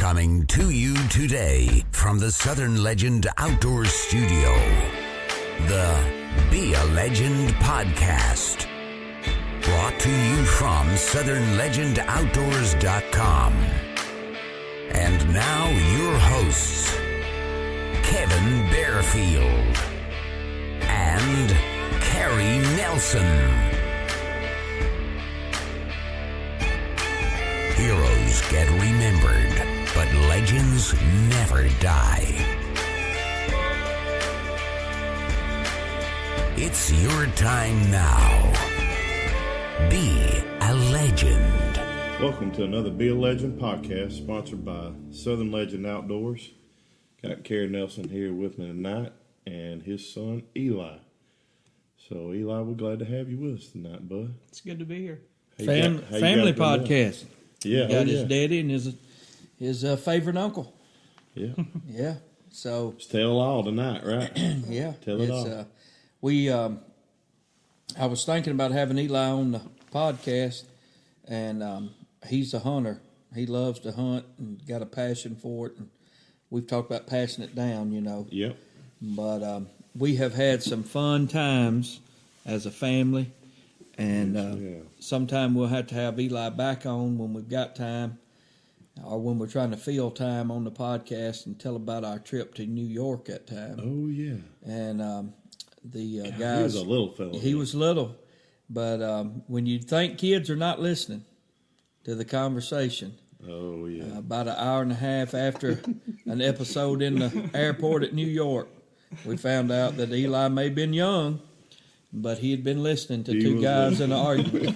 Coming to you today from the Southern Legend Outdoors Studio, the Be a Legend podcast. Brought to you from SouthernLegendOutdoors.com. And now your hosts, Kevin Bearfield and Carrie Nelson. Heroes get remembered, but legends never die. It's your time now. Be a legend. Welcome to another Be a Legend podcast sponsored by Southern Legend Outdoors. Got Carrie Nelson here with me tonight and his son Eli. So Eli, we're glad to have you with us tonight, bud. It's good to be here. Family podcast. Yeah, got his daddy and his favorite uncle. Yeah, Yeah. So let's tell all tonight, right? yeah, Tell it all. I was thinking about having Eli on the podcast, and he's a hunter. He loves to hunt and got a passion for it. And we've talked about passing it down, you know. Yep. But we have had some fun times as a family. And sometime we'll have to have Eli back on when we've got time, or when we're trying to fill time on the podcast and tell about our trip to New York that time. Oh, yeah. And the He guys... was a little fella. He was little. But when you think kids are not listening to the conversation... Oh, yeah. About an hour and a half after an episode in the airport at New York, we found out that Eli may have been young, but he had been listening to two guys in an argument.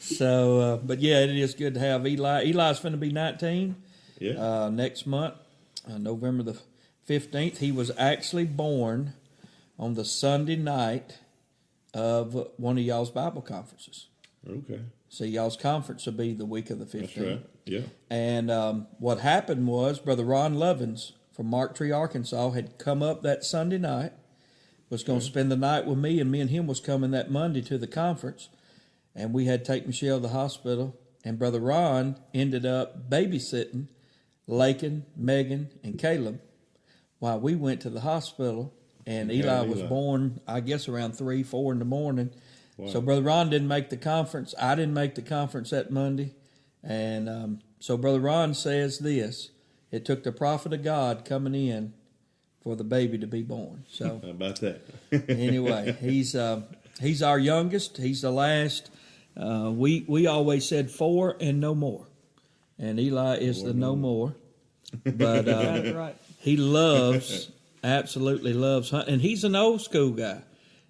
So, but yeah, it is good to have Eli. Eli's going to be 19 next month, November the 15th. He was actually born on the Sunday night of one of y'all's Bible conferences. Okay. So y'all's conference will be the week of the 15th. That's right. Yeah. And what happened was Brother Ron Lovins from Mark Tree, Arkansas, had come up that Sunday night, was going to spend the night with me, and him was coming that Monday to the conference. And we had to take Michelle to the hospital, and Brother Ron ended up babysitting Lakin, Megan, and Caleb while we went to the hospital. And Eli was born, I guess, around 3, 4 in the morning. Wow. So Brother Ron didn't make the conference. I didn't make the conference that Monday. And so Brother Ron says this: it took the prophet of God coming in for the baby to be born. So how about that? Anyway, he's our youngest. He's the last. We always said 4 and no more. And Eli is the no more. But Right. he absolutely loves hunting. And he's an old school guy.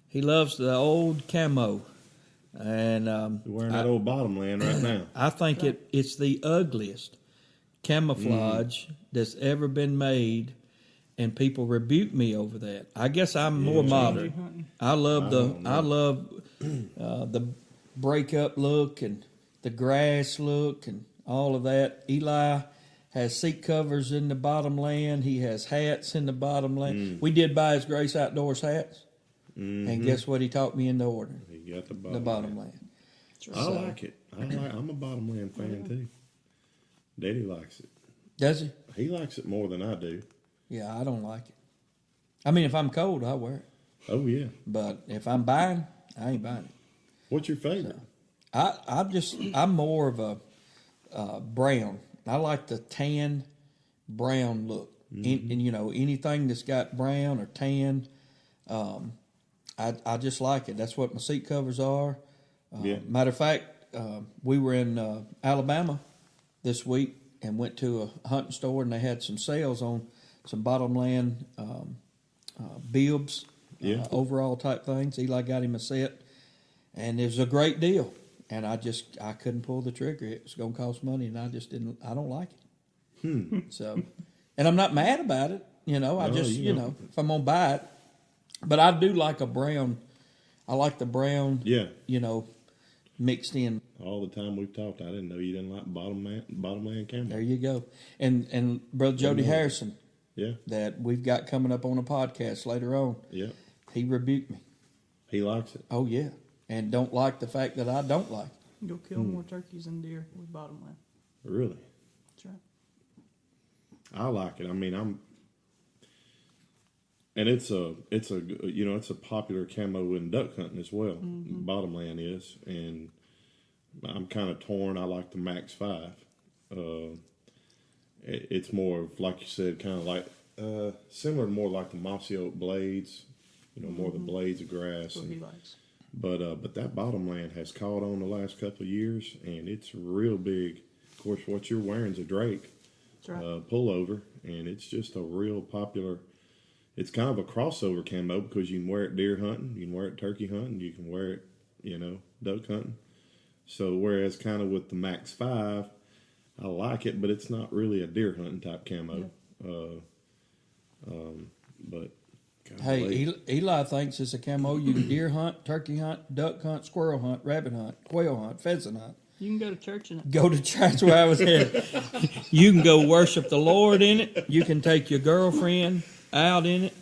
He loves the old camo. And You're wearing that old bottomland right now. I think it's the ugliest camouflage that's ever been made, and people rebuke me over that. I guess I'm more modern. I love the breakup look and the grass look and all of that. Eli has seat covers in the bottomland. He has hats in the bottomland. We did buy his Grace Outdoors hats. And guess what he taught me into ordering? He got the bottomland. I like it. I'm a bottomland fan too. Daddy likes it. Does he? He likes it more than I do. Yeah, I don't like it. I mean, if I'm cold, I wear it. Oh yeah. But if I'm buying, I ain't buying it. What's your favorite? I'm more of a brown. I like the tan brown look. And anything that's got brown or tan, I just like it. That's what my seat covers are. Matter of fact, we were in Alabama this week and went to a hunting store, and they had some sales on some bottomland bibs, overall type things. Eli got him a set, and it was a great deal. And I couldn't pull the trigger. It was going to cost money, and I don't like it. So, and I'm not mad about it. If I'm going to buy it. But I do like a brown. I like the brown, mixed in. All the time we've talked, I didn't know you didn't like bottomland camo. There you go. And Brother Jody Harrison, Yeah. that we've got coming up on a podcast later on. Yeah. He rebuked me. He likes it. Oh, yeah. And don't like the fact that I don't like it. You'll kill more turkeys than deer with bottomland. Really? That's right. I like it. I mean, and it's a popular camo in duck hunting as well. Mm-hmm. Bottomland is, and I'm kind of torn. I like the Max 5. It's more of, like you said, kind of like similar to more like the mossy oak blades. More the blades of grass. That's what he likes. But that Bottomland has caught on the last couple of years, and it's real big. Of course, what you're wearing is a Drake pullover, and it's just a real popular. It's kind of a crossover camo because you can wear it deer hunting, you can wear it turkey hunting, you can wear it, duck hunting. So whereas kind of with the Max 5, I like it, but it's not really a deer hunting type camo. But Hey, Eli thinks it's a camo you can deer hunt, turkey hunt, duck hunt, squirrel hunt, rabbit hunt, quail hunt, pheasant hunt. You can go to church in it. Go to church where I was headed. You can go worship the Lord in it. You can take your girlfriend out in it.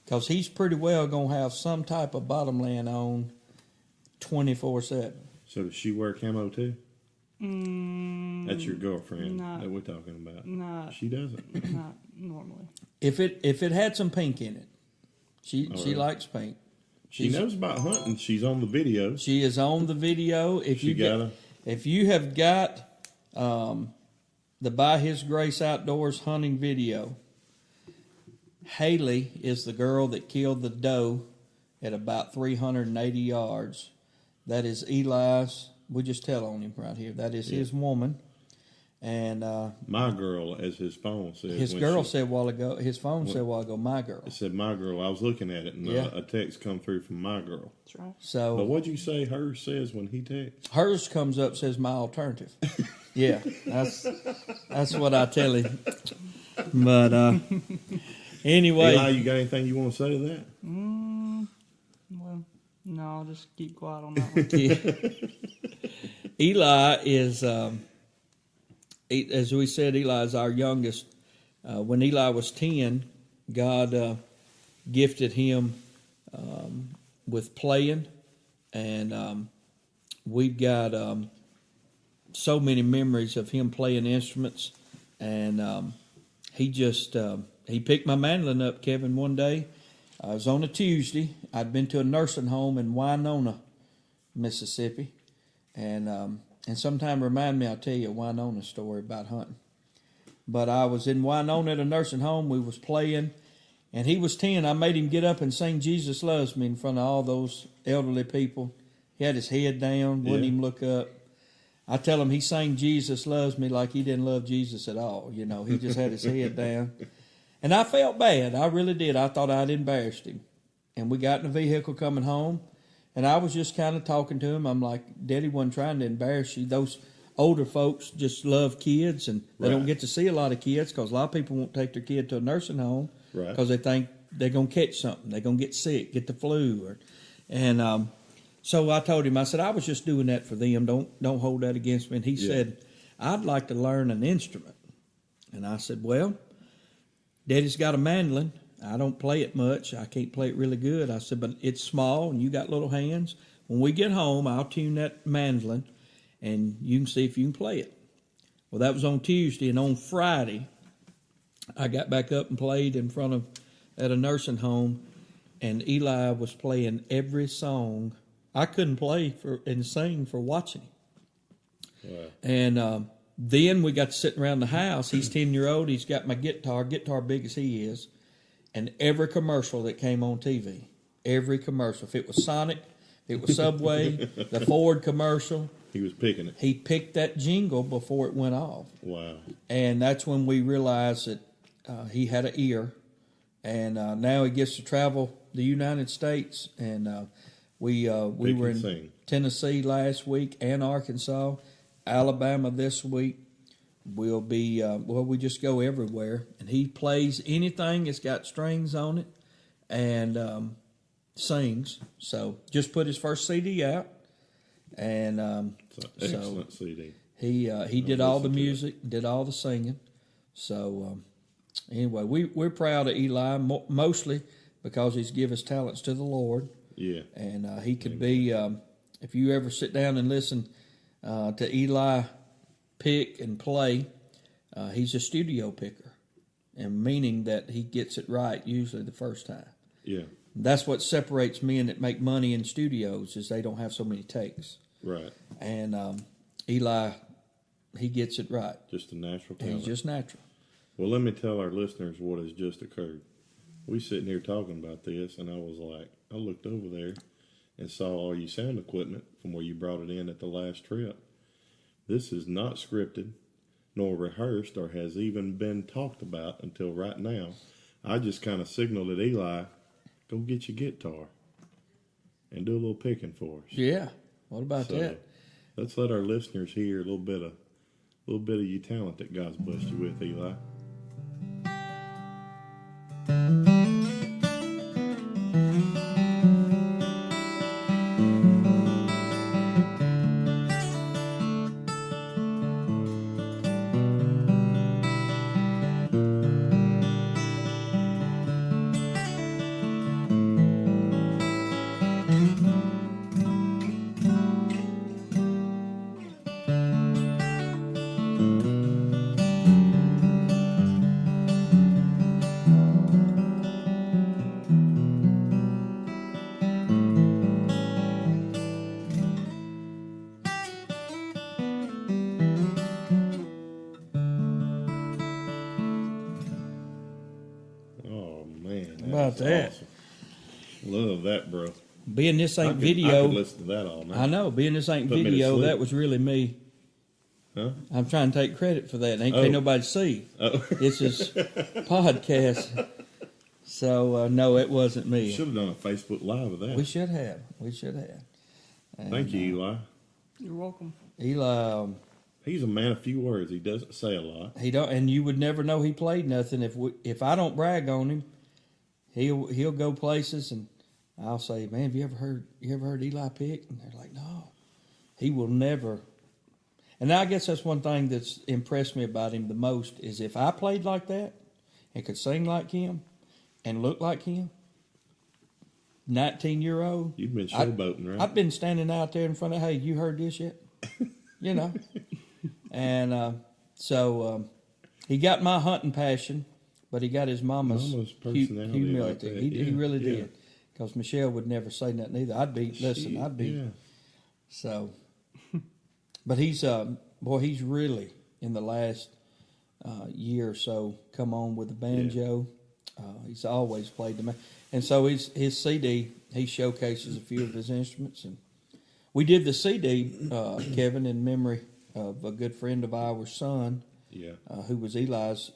Because he's pretty well going to have some type of Bottomland on 24/7. So does she wear camo too? That's your girlfriend that we're talking about. Not. She doesn't. Not normally. If it had some pink in it, she likes pink. She knows about hunting. She's on the video. She is on the video. If you have got the By His Grace Outdoors hunting video, Haley is the girl that killed the doe at about 380 yards. That is Eli's. We just tell on him right here. That is his woman. And my girl, as his phone said. His phone said a while ago, my girl. It said my girl. I was looking at it, and a text come through from my girl. That's right. So, but what'd you say hers says when he texts? Hers comes up, says my alternative. Yeah, that's what I tell him. But anyway. Eli, you got anything you want to say to that? Well, no, I'll just keep quiet on that one. Eli is... as we said, Eli is our youngest. When Eli was 10, God gifted him with playing, and we've got so many memories of him playing instruments. And he picked my mandolin up, Kevin, one day. It was on a Tuesday. I'd been to a nursing home in Winona, Mississippi, and sometime remind me, I'll tell you a Winona story about hunting. But I was in Winona at a nursing home. We was playing, and he was 10. I made him get up and sing Jesus Loves Me in front of all those elderly people. He had his head down, wouldn't even look up. I tell him he sang Jesus Loves Me like he didn't love Jesus at all. He just had his head down. And I felt bad. I really did. I thought I'd embarrassed him. And we got in the vehicle coming home. And I was just kind of talking to him. I'm like, Daddy wasn't trying to embarrass you. Those older folks just love kids, and they don't get to see a lot of kids because a lot of people won't take their kid to a nursing home because they think they're going to catch something. They're going to get sick, get the flu. So I told him, I said, I was just doing that for them. Don't hold that against me. And he said, I'd like to learn an instrument. And I said, well, Daddy's got a mandolin. I don't play it much. I can't play it really good. I said, but it's small and you got little hands. When we get home, I'll tune that mandolin and you can see if you can play it. Well, that was on Tuesday, and on Friday, I got back up and played at a nursing home, and Eli was playing every song. I couldn't play and sing for watching him. Wow. And then we got to sit around the house. He's 10-year-old. He's got my guitar big as he is. And every commercial that came on TV, every commercial, if it was Sonic, if it was Subway, the Ford commercial. He was picking it. He picked that jingle before it went off. Wow. And that's when we realized that he had an ear. And now he gets to travel the United States. And we were in Tennessee last week and Arkansas, Alabama this week. We'll be, we just go everywhere. And he plays anything that's got strings on it and sings. So just put his first CD out. And excellent CD. He did all the music, did all the singing. So anyway, we're proud of Eli, mostly because he's given his talents to the Lord. Yeah. And he could be, if you ever sit down and listen to Eli pick and play, he's a studio picker, and meaning that he gets it right usually the first time. Yeah. That's what separates men that make money in studios is they don't have so many takes. Right. And Eli, he gets it right. Just a natural talent. He's just natural. Well, let me tell our listeners what has just occurred. We sitting here talking about this, and I was like, I looked over there and saw all your sound equipment from where you brought it in at the last trip. This is not scripted, nor rehearsed, or has even been talked about until right now. I just kind of signaled at Eli, go get your guitar and do a little picking for us. Yeah. What about that? Let's let our listeners hear a little bit of your talent that God's blessed you with, Eli. Oh man, About that. awesome. Love that, bro. Being this ain't I video, could listen to that all night. I know. Being this ain't Put me to video, sleep. that was really me. Huh? I'm trying to take credit for that. Ain't Oh. can't nobody see. Oh. This is podcast. So no, it wasn't me. Should have done a Facebook Live of that. We should have. And, Thank you, Eli. You're welcome. Eli, He's a man of few words. He doesn't say a lot. he don't, and you would never know he played nothing if I don't brag on him. He'll go places, and I'll say, "Man, have you ever heard Eli pick?" And they're like, "No." He will never. And I guess that's one thing that's impressed me about him the most is if I played like that and could sing like him and look like him, 19-year-old, You've been showboating, right? I've been standing out there in front of, hey, you heard this yet? You know. And so he got my hunting passion, but he got his mama's personality humility. like that. He Yeah, really yeah. did. Because Michelle would never say nothing either. I'd be. Yeah. So, but he's he's really in the last year or so come on with the banjo. He's always played the and so his CD he showcases a few of his instruments, and we did the CD, Kevin, in memory of a good friend of ours, son, Yeah. who was Eli's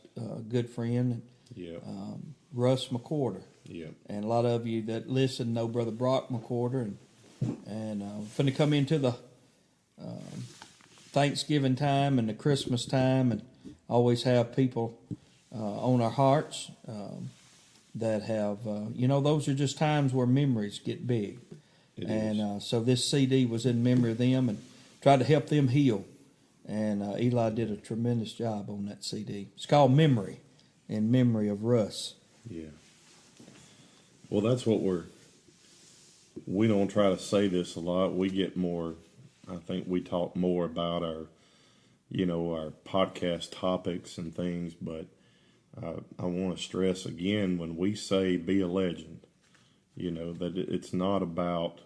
good friend, Yeah. Russ McCorder. Yeah. And a lot of you that listen know Brother Brock McCorder, and finna come into the Thanksgiving time and the Christmas time, and always have people on our hearts that have, those are just times where memories get big. So this CD was in memory of them and tried to help them heal. And Eli did a tremendous job on that CD. It's called Memory, in memory of Russ. Yeah. Well, that's what we don't try to say this a lot. We get more, I think we talk more about our podcast topics and things, but I want to stress again, when we say be a legend, that it's not about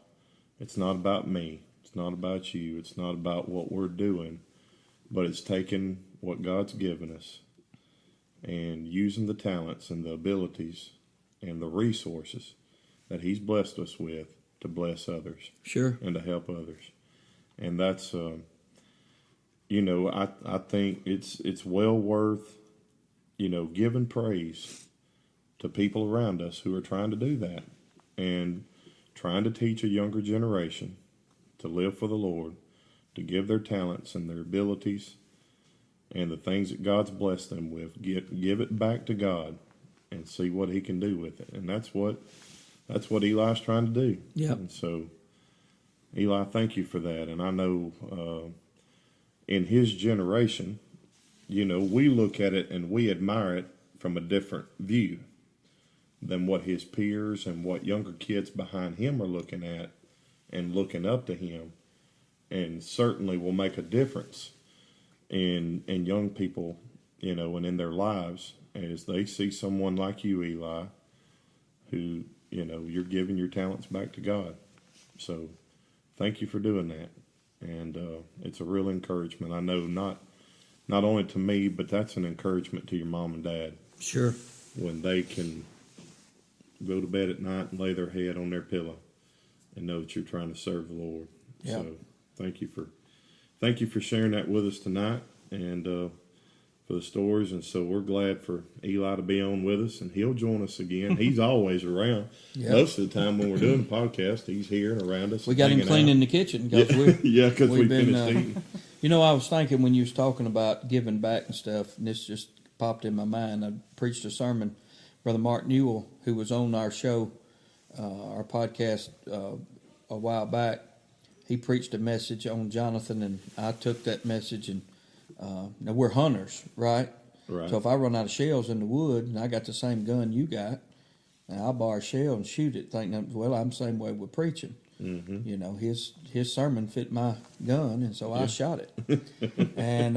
me. It's not about you. It's not about what we're doing, but it's taking what God's given us and using the talents and the abilities and the resources that He's blessed us with to bless others. Sure. And to help others. And that's, I think it's well worth, giving praise to people around us who are trying to do that and trying to teach a younger generation to live for the Lord, to give their talents and their abilities and the things that God's blessed them with, give it back to God and see what He can do with it. And that's what Eli's trying to do. Yeah. And so, Eli, thank you for that. And I know in his generation, we look at it and we admire it from a different view than what his peers and what younger kids behind him are looking at and looking up to him, and certainly will make a difference in young people and in their lives, as they see someone like you, Eli, who, you're giving your talents back to God. So thank you for doing that. And it's a real encouragement. I know not only to me, but that's an encouragement to your mom and dad. Sure. When they can go to bed at night and lay their head on their pillow and know that you're trying to serve the Lord. Yep. So thank you for sharing that with us tonight, and for the stories. And so we're glad for Eli to be on with us, and he'll join us again. He's always around. Yep. Most of the time when we're doing the podcast, he's here and around us. We got him cleaning the kitchen because we finished eating. I was thinking when you was talking about giving back and stuff, and this just popped in my mind. I preached a sermon, Brother Mark Newell, who was on our show, our podcast a while back. He preached a message on Jonathan, and I took that message. And now we're hunters, right? Right. So if I run out of shells in the wood, and I got the same gun you got, and I'll borrow a shell and shoot it, thinking, well, I'm the same way with preaching. Mm-hmm. His sermon fit my gun, and so I shot it. And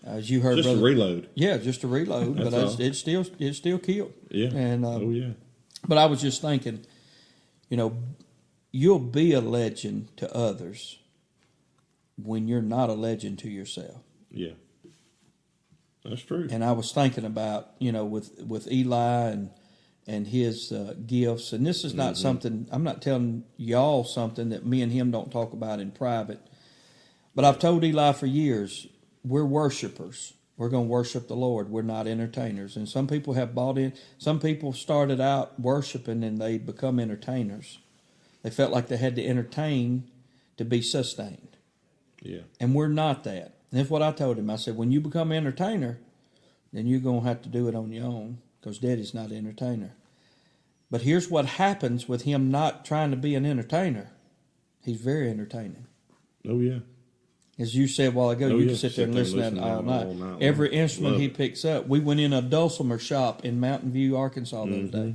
as you heard, just brother, a reload. Yeah, just a reload, but it still killed. Yeah. And oh yeah. But I was just thinking, you'll be a legend to others when you're not a legend to yourself. Yeah. That's true. And I was thinking about, with Eli and his gifts, and this is not something, I'm not telling y'all something that me and him don't talk about in private, but I've told Eli for years, we're worshipers. We're going to worship the Lord. We're not entertainers. And some people have bought in. Some people started out worshiping and they become entertainers. They felt like they had to entertain to be sustained. Yeah. And we're not that. And that's what I told him. I said, when you become an entertainer, then you're going to have to do it on your own, because Daddy's not an entertainer. But here's what happens with him not trying to be an entertainer. He's very entertaining. Oh, yeah. As you said a while ago, you can sit there and listen to that all night. Every instrument he picks up. We went in a dulcimer shop in Mountain View, Arkansas the other day.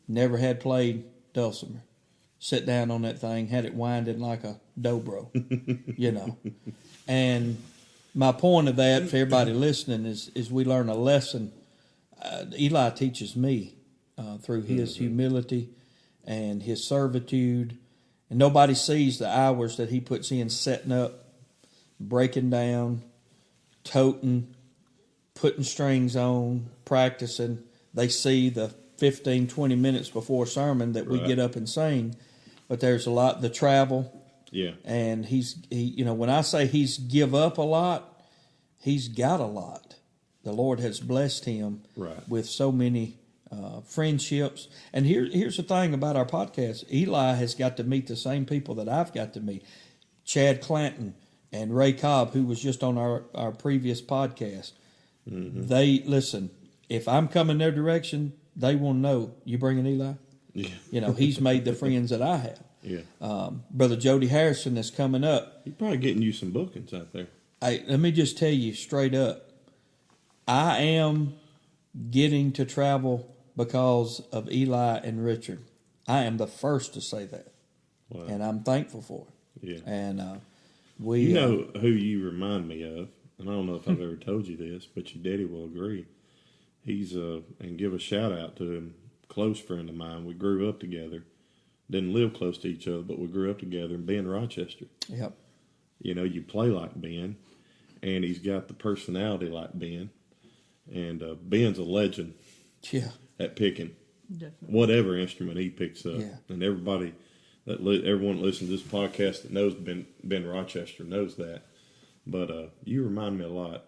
Never had played dulcimer. Sit down on that thing, had it winding like a dobro, And my point of that for everybody listening is we learn a lesson. Eli teaches me through his humility and his servitude. And nobody sees the hours that he puts in setting up, breaking down, toting, putting strings on, practicing. They see the 15, 20 minutes before sermon that we get up and sing. But there's a lot, the travel. Yeah. And when I say he's give up a lot, he's got a lot. The Lord has blessed him with so many friendships. And here's the thing about our podcast. Eli has got to meet the same people that I've got to meet. Chad Clanton and Ray Cobb, who was just on our previous podcast. Mm-hmm. They, listen, if I'm coming their direction, they will know, you bringing Eli? Yeah. He's made the friends that I have. Yeah. Brother Jody Harrison that's coming up. He's probably getting you some bookings out there. Hey, let me just tell you straight up, I am getting to travel because of Eli and Richard. I am the first to say that. Wow. And I'm thankful for it. Yeah. And you know who you remind me of, and I don't know if I've ever told you this, but your daddy will agree. He's and give a shout out to him, close friend of mine. We grew up together. Didn't live close to each other, but we grew up together in Ben, Rochester. Yep. You play like Ben, and he's got the personality like Ben. And Ben's a legend at picking whatever instrument he picks up. Yeah. And everyone that listens to this podcast that knows Ben Rochester knows that. But you remind me a lot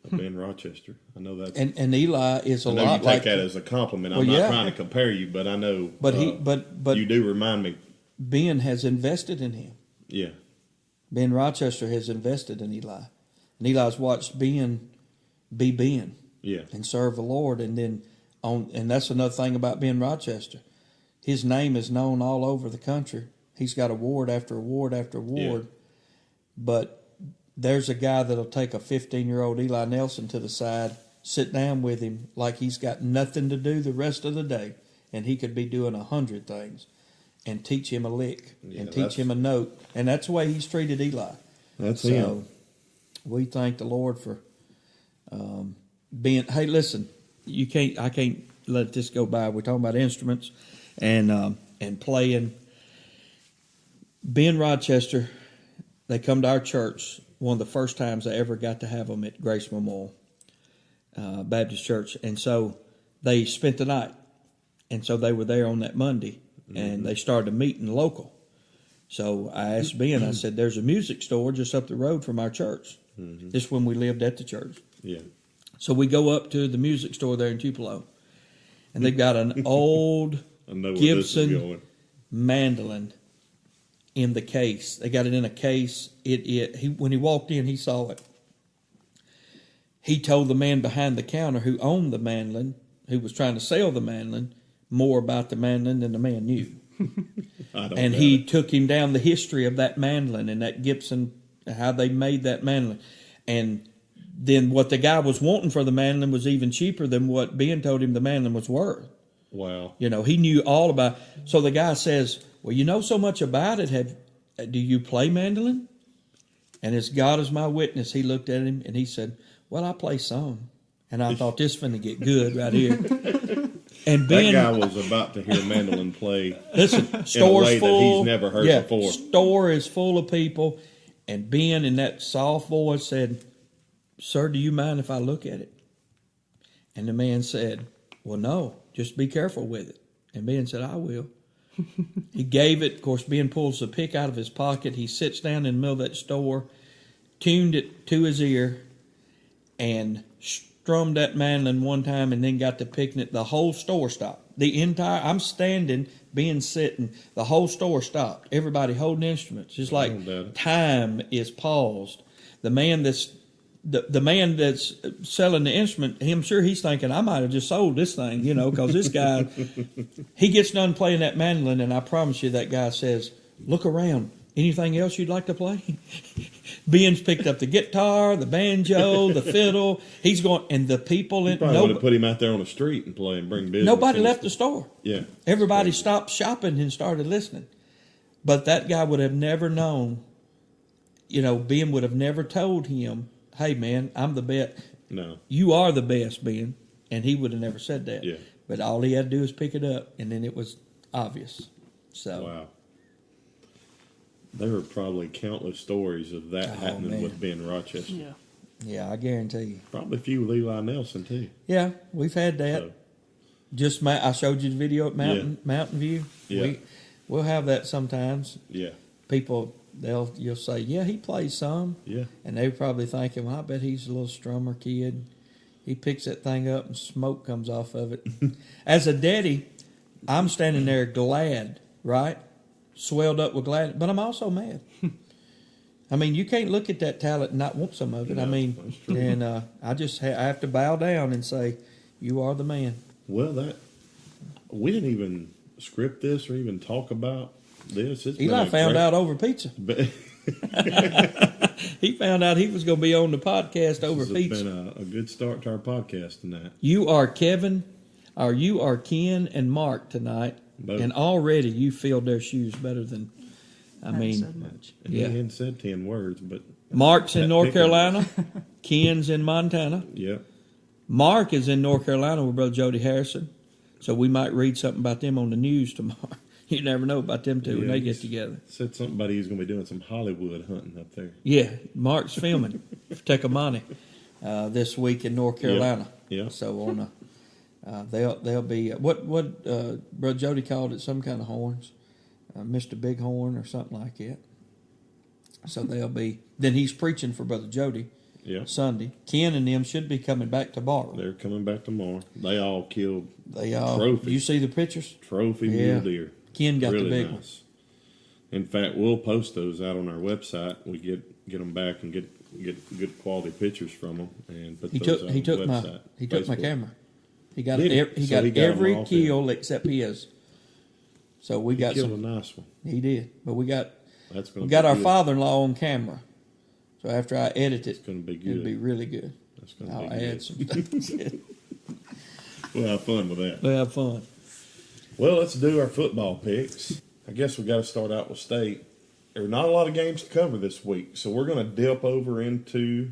of Ben Rochester. I know that's and Eli is a lot like. I know you take that as a compliment. I'm not trying to compare you, but I know. But but you do remind me. Ben has invested in him. Yeah. Ben Rochester has invested in Eli, and Eli's watched Ben be Ben. Yeah. And serve the Lord, and that's another thing about Ben Rochester. His name is known all over the country. He's got award after award after award. Yeah. But there's a guy that'll take a 15-year-old Eli Nelson to the side, sit down with him like he's got nothing to do the rest of the day, and he could be doing 100 things, and teach him a lick and teach him a note. And that's the way he's treated Eli. That's him. We thank the Lord for hey, listen, I can't let this go by. We're talking about instruments and playing. Being Rochester, they come to our church. One of the first times I ever got to have them at Grace Memorial Baptist Church, and so they spent the night, and so they were there on that Monday, and they started a meeting local. So I asked Ben, I said, "There's a music store just up the road from our church." This is when we lived at the church. Yeah. So we go up to the music store there in Tupelo, and they've got an old Gibson mandolin in the case. They got it in a case. When he walked in, he saw it. He told the man behind the counter who owned the mandolin, who was trying to sell the mandolin, more about the mandolin than the man knew. And he took him down the history of that mandolin and that Gibson, how they made that mandolin. And then what the guy was wanting for the mandolin was even cheaper than what Ben told him the mandolin was worth. Wow. You know, he knew all about it. So the guy says, "Well, you know so much about it. Do you play mandolin?" And as God is my witness, he looked at him and he said, "Well, I play some." And I thought, this finna get good right here. And Ben, that guy was about to hear mandolin play. Listen, in a store's way full. that he's never heard before. Store is full of people. And Ben, in that soft voice, said, "Sir, do you mind if I look at it?" And the man said, "Well, no, just be careful with it." And Ben said, "I will." He gave it. Of course, Ben pulls the pick out of his pocket. He sits down in the middle of that store, tuned it to his ear, and strummed that mandolin one time, and then got to picking it. The whole store stopped. I'm standing, Ben sitting. The whole store stopped. Everybody holding instruments. Just like time is paused. The man that's selling the instrument, I'm sure he's thinking, I might have just sold this thing, because this guy, he gets done playing that mandolin, and I promise you that guy says, "Look around. Anything else you'd like to play?" Ben's picked up the guitar, the banjo, the fiddle. He's going, and the people in probably would have put him out there on the street and play and bring business. Nobody left the store. Yeah. Everybody stopped shopping and started listening. But that guy would have never known, Ben would have never told him, "Hey, man, I'm the best." No. "You are the best, Ben." And he would have never said that. Yeah. But all he had to do was pick it up, and then it was obvious. So. Wow. There are probably countless stories of that happening with Ben Rochester. Yeah. Yeah, I guarantee you. Probably a few with Eli Nelson, too. Yeah, we've had that. So. I showed you the video at Mountain View. Yeah. We'll have that sometimes. Yeah. People, you'll say, "Yeah, he plays some." Yeah. And they're probably thinking, "Well, I bet he's a little strummer kid. He picks that thing up and smoke comes off of it." As a daddy, I'm standing there glad, right? Swelled up with glad, but I'm also mad. I mean, you can't look at that talent and not want some of it. No, I mean, and I just I have to bow down and say, "You are the man." Well, we didn't even script this or even talk about this. Eli found out over pizza. He found out he was going to be on the podcast over pizza. It's been a good start to our podcast tonight. You are Ken and Mark tonight, Both. And already you filled their shoes better than. I mean, said much. And he hadn't said 10 words, but Mark's in North Carolina, Ken's in Montana. Yeah. Mark is in North Carolina with Brother Jody Harrison, so we might read something about them on the news tomorrow. You never know about them two when they get together. Said something about he's going to be doing some Hollywood hunting up there. Yeah, Mark's filming for Tecumseh this week in North Carolina. Yeah. So on they'll be what Brother Jody called it, some kind of horns, Mr. Bighorn or something like that. So they'll be. Then he's preaching for Brother Jody. Yeah. Sunday. Ken and them should be coming back tomorrow. They're coming back tomorrow. They all killed trophy. You see the pictures? Trophy mule deer. Ken got really the big nice. In fact, we'll post those out on our website. We get them back and get good quality pictures from them and put those on the website. He took my camera. He got He got every kill except his. So we got killed a nice one. He did, but we got our good. father-in-law on camera. So after I edit it, it's going to be good. It'll be really good. That's going to I'll be add good. some things. We'll have fun with that. We'll have fun. Well, let's do our football picks. I guess we got to start out with state. There are not a lot of games to cover this week, so we're going to dip over into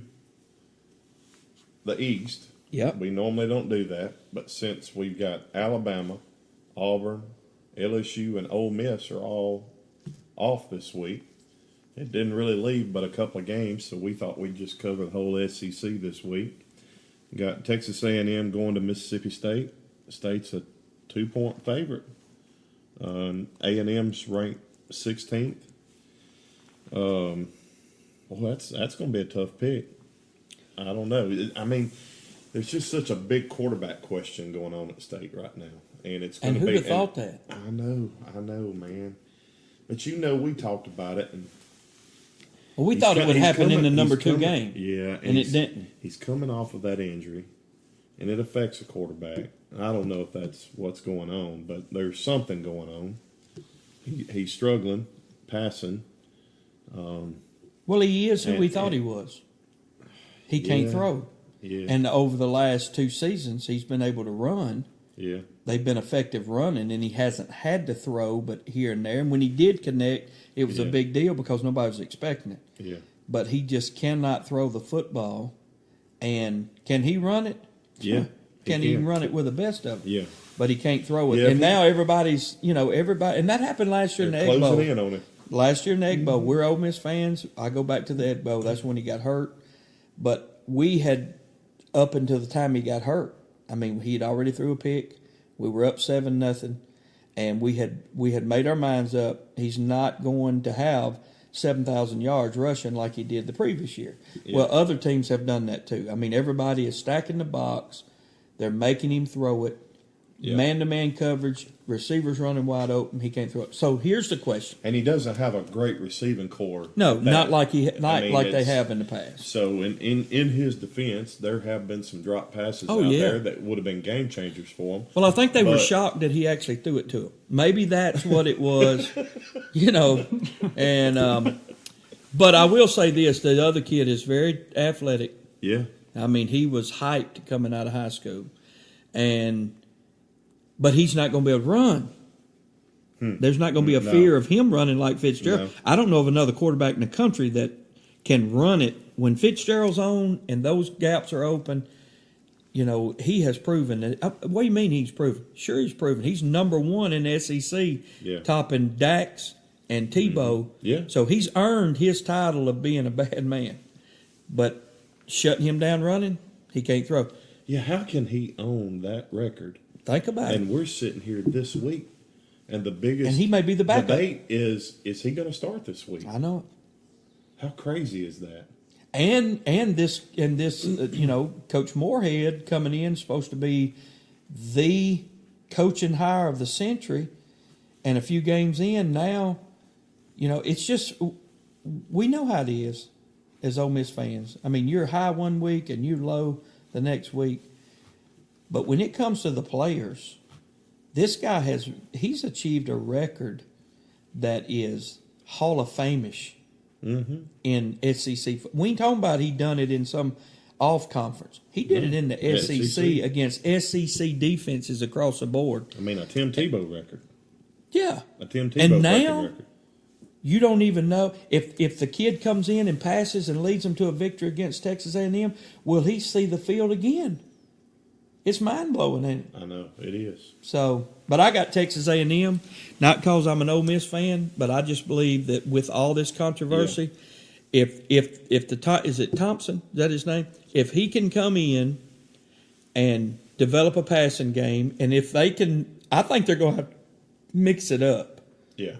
the East. Yep. We normally don't do that, but since we've got Alabama, Auburn, LSU, and Ole Miss are all off this week, it didn't really leave but a couple of games, so we thought we'd just cover the whole SEC this week. Got Texas A&M going to Mississippi State. The State's a 2-point favorite. A&M's ranked 16th. Well, that's going to be a tough pick. I don't know. I mean, there's just such a big quarterback question going on at State right now, and it's going to be. And who'd have thought that? I know, man. But we talked about it, and we thought it would happen in the number 2 game. Yeah, and it didn't. He's coming off of that injury, and it affects a quarterback. I don't know if that's what's going on, but there's something going on. He's struggling passing. Well, he is who we thought he was. He can't throw. Yeah. And over the last 2 seasons, he's been able to run. Yeah. They've been effective running, and he hasn't had to throw, but here and there. And when he did connect, it was a big deal because nobody was expecting it. Yeah. But he just cannot throw the football. And can he run it? Yeah. Can he run it with the best of them? Yeah. But he can't throw it. Yeah, and now everybody's, everybody. And that happened last year in the Egg Bowl. Closing in on it. Last year in the Egg Bowl, we're Ole Miss fans. I go back to the Egg Bowl. That's when he got hurt. But we had, up until the time he got hurt, I mean, he had already threw a pick. We were up 7-0, and we had made our minds up. He's not going to have 7,000 yards rushing like he did the previous year. Yeah. Well, other teams have done that too. I mean, everybody is stacking the box. They're making him throw it. Yeah. Man-to-man coverage, receivers running wide open. He can't throw it. So here's the question. And he doesn't have a great receiving core. No, not like they have in the past. So in his defense, there have been some drop passes there that would have been game changers for him. Well, I think they were shocked that he actually threw it to him. Maybe that's what it was, And but I will say this: the other kid is very athletic. Yeah. I mean, he was hyped coming out of high school, but he's not going to be able to run. There's not going to be a fear of him running like Fitzgerald. No. I don't know of another quarterback in the country that can run it when Fitzgerald's on and those gaps are open. He has proven that. What do you mean he's proven? Sure, he's proven. He's number 1 in the SEC, topping Dax and Tebow. Mm-hmm. Yeah. So he's earned his title of being a bad man. But shutting him down running, he can't throw. Yeah, how can he own that record? Think about it. And we're sitting here this week, and the biggest and he may be the backup. debate is he going to start this week? I know it. How crazy is that? And this Coach Moorhead coming in, supposed to be the coaching hire of the century, and a few games in now, it's just we know how it is as Ole Miss fans. I mean, you're high one week and you're low the next week. But when it comes to the players, this guy he's achieved a record that is Hall of Fame-ish in SEC. We ain't talking about he done it in some off conference. He did it in the SEC against SEC defenses across the board. I mean, a Tim Tebow record. Yeah. A Tim Tebow record. You don't even know if the kid comes in and passes and leads them to a victory against Texas A&M, will he see the field again? It's mind-blowing, ain't it? I know, it is. So, but I got Texas A&M, not because I'm an Ole Miss fan, but I just believe that with all this controversy, if is it Thompson? Is that his name? If he can come in and develop a passing game, and if they can, I think they're going to have to mix it up. Yeah.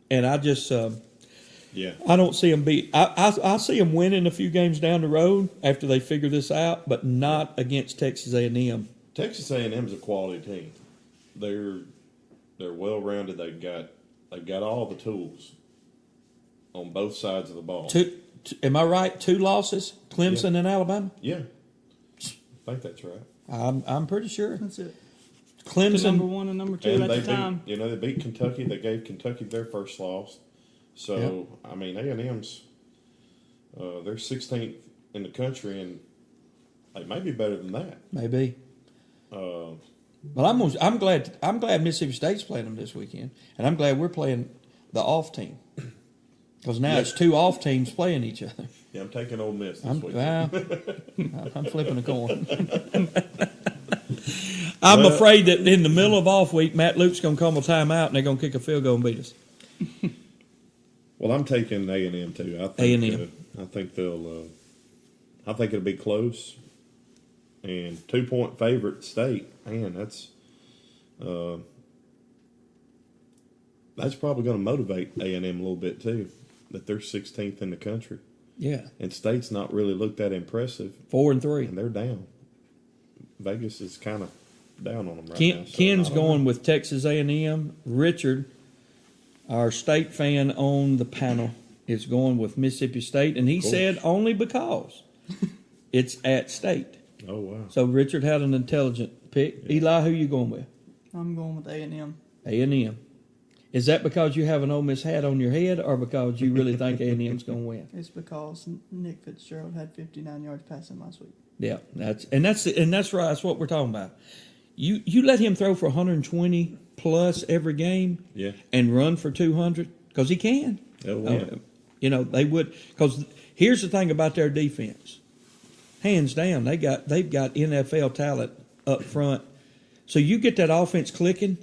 And I just, I don't see them beat. I see them winning a few games down the road after they figure this out, but not against Texas A&M. Texas A&M is a quality team. They're well rounded. They've got all the tools on both sides of the ball. Am I right? 2 losses, Clemson and Alabama. Yeah, I think that's right. I'm pretty sure That's it. Clemson number 1 and number 2 and at the time. They beat Kentucky. They gave Kentucky their first loss. So I mean, A&M's they're 16th in the country, and they may be better than that. Maybe. But I'm glad Mississippi State's playing them this weekend, and I'm glad we're playing the off team. Because now it's two off teams playing each other. Yeah, I'm taking Ole Miss this I'm, week. well, I'm flipping a coin. I'm afraid that in the middle of off week, Matt Luke's going to call a timeout and they're going to kick a field goal and beat us. Well, I'm taking A&M too. I think A&M. I think they'll. I think it'll be close. And 2-point favorite State. Man, that's probably going to motivate A&M a little bit too. That they're 16th in the country. Yeah. And State's not really looked that impressive. 4-3. And they're down. Vegas is kind of down on them right now. So Ken's going with Texas A&M. Richard, our State fan on the panel, is going with Mississippi State. And he said only because it's at State. Oh, wow. So Richard had an intelligent pick. Yeah. Eli, who you going with? I'm going with A&M. A&M. Is that because you have an Ole Miss hat on your head, or because you really think A&M's going to win? It's because Nick Fitzgerald had 59 yards passing last week. Yeah, that's right. That's what we're talking about. You let him throw for 120 plus every game, and run for 200 because he can. They would, because here's the thing about their defense. Hands down, they've got NFL talent up front. So you get that offense clicking,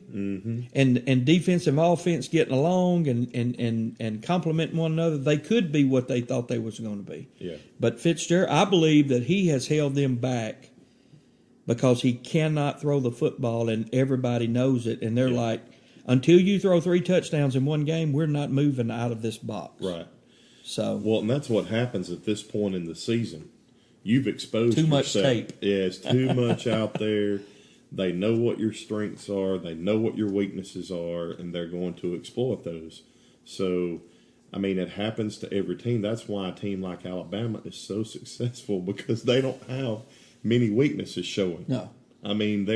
and defensive offense getting along and complementing one another. They could be what they thought they was going to be. Yeah. But Fitzgerald, I believe that he has held them back because he cannot throw the football, and everybody knows it. And they're like, until you throw 3 touchdowns in one game, we're not moving out of this box. Right. So well, and that's what happens at this point in the season. You've exposed too much tape. Yeah, it's too much out there. They know what your strengths are. They know what your weaknesses are, and they're going to exploit those. So, I mean, it happens to every team. That's why a team like Alabama is so successful, because they don't have many weaknesses showing. No. I mean,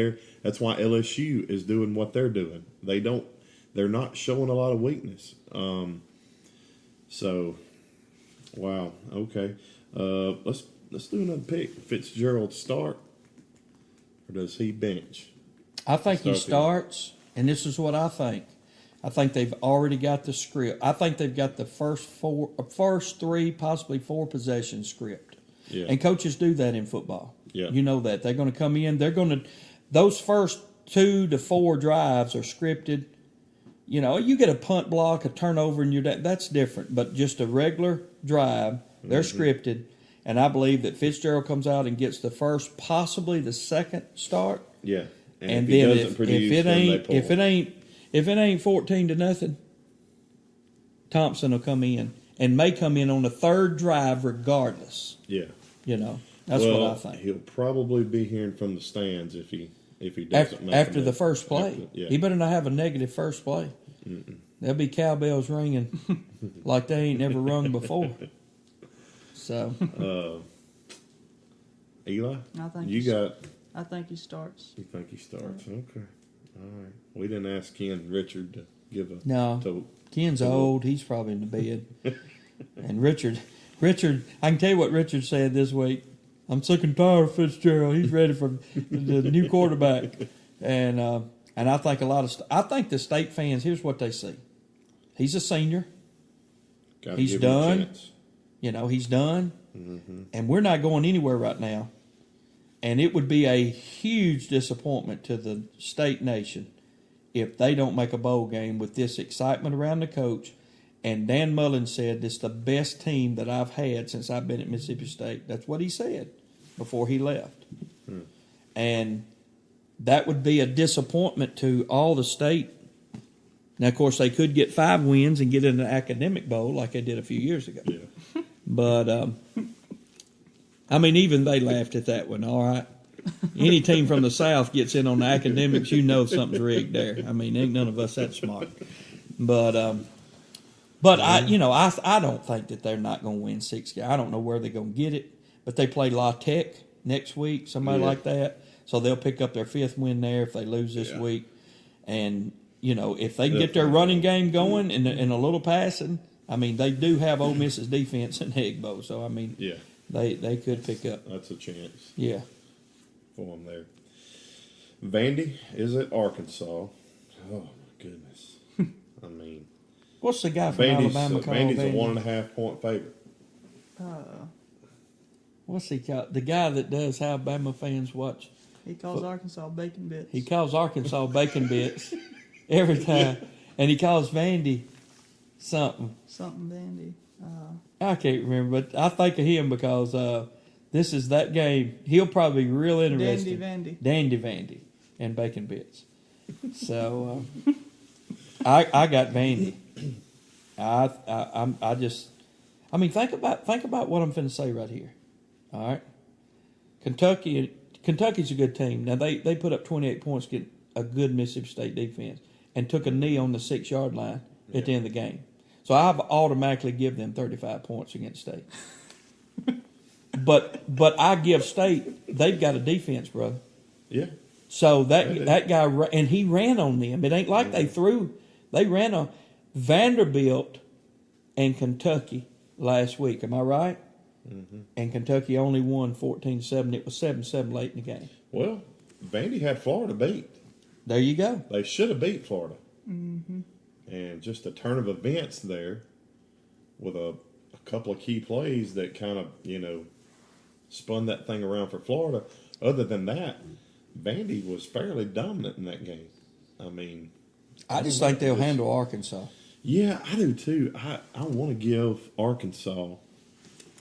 that's why LSU is doing what they're doing. They're not showing a lot of weakness. So, wow. Okay. Let's do another pick. Fitzgerald start. Or does he bench? I think he starts, and this is what I think. I think they've already got the script. I think they've got the first 3, possibly 4 possession script. Yeah. And coaches do that in football. Yeah. You know that. They're going to come in. Those first 2 to 4 drives are scripted. You know, you get a punt block, a turnover, and that's different. But just a regular drive, they're scripted. And I believe that Fitzgerald comes out and gets the first, possibly the second start. Yeah. And if he then doesn't produce, if it ain't 14-0, Thompson will come in and may come in on the 3rd drive regardless. Yeah. You know, that's what I think. He'll probably be hearing from the stands if he doesn't make after the first play. He better not have a negative first play. There'll be cowbells ringing like they ain't never rung before. So, Eli, I think he starts. You think he starts? Okay, all right. We didn't ask Ken Richard to give a no. Ken's old. He's probably in the bed. And Richard, I can tell you what Richard said this week. I'm sick and tired of Fitzgerald. He's ready for the new quarterback. And I think I think the State fans. Here's what they see. He's a senior. He's done. You know, he's done, and we're not going anywhere right now. And it would be a huge disappointment to the State nation if they don't make a bowl game with this excitement around the coach. And Dan Mullen said, this is the best team that I've had since I've been at Mississippi State. That's what he said before he left. And that would be a disappointment to all the State. Now, of course, they could get 5 wins and get in an academic bowl like they did a few years ago. Yeah. But, I mean, even they laughed at that one, all right? Any team from the South gets in on the academics, you know something's rigged there. I mean, ain't none of us that smart. But I don't think that they're not going to win 6 games. I don't know where they're going to get it. But they play La Tech next week, somebody like that. So they'll pick up their 5th win there if they lose this week. And, you know, if they get their running game going and a little passing, I mean, they do have Ole Miss's defense in the Egg Bowl, so I mean, they could pick up. That's a chance. Yeah, for them there. Vandy is at Arkansas. Oh my goodness! I mean, What's the guy from Alabama called? Vandy's a Vandy? 1.5 point favorite. What's he called? The guy that does how Alabama fans watch. He calls Arkansas bacon bits. He calls Arkansas bacon bits every time, and he calls Vandy something. Something Vandy. I can't remember, but I think of him because this is that game. He'll probably be real interested. Dandy Vandy and bacon bits. So I got Vandy. I mean, think about what I'm finna say right here. All right, Kentucky's a good team. Now they put up 28 points against a good Mississippi State defense and took a knee on the 6-yard line at the end of the game. So I've automatically give them 35 points against State. but I give State, they've got a defense, brother. Yeah. So that guy, and he ran on them. It ain't like they ran on Vanderbilt and Kentucky last week. Am I right? Mm-hmm. And Kentucky only won 14-7. It was 7-7 late in the game. Well, Vandy had Florida beat. There you go. They should have beat Florida. Mm-hmm. And just a turn of events there with a couple of key plays that kind of, spun that thing around for Florida. Other than that, Vandy was fairly dominant in that game. I mean, I just think they'll handle Arkansas. Yeah, I do too. I want to give Arkansas,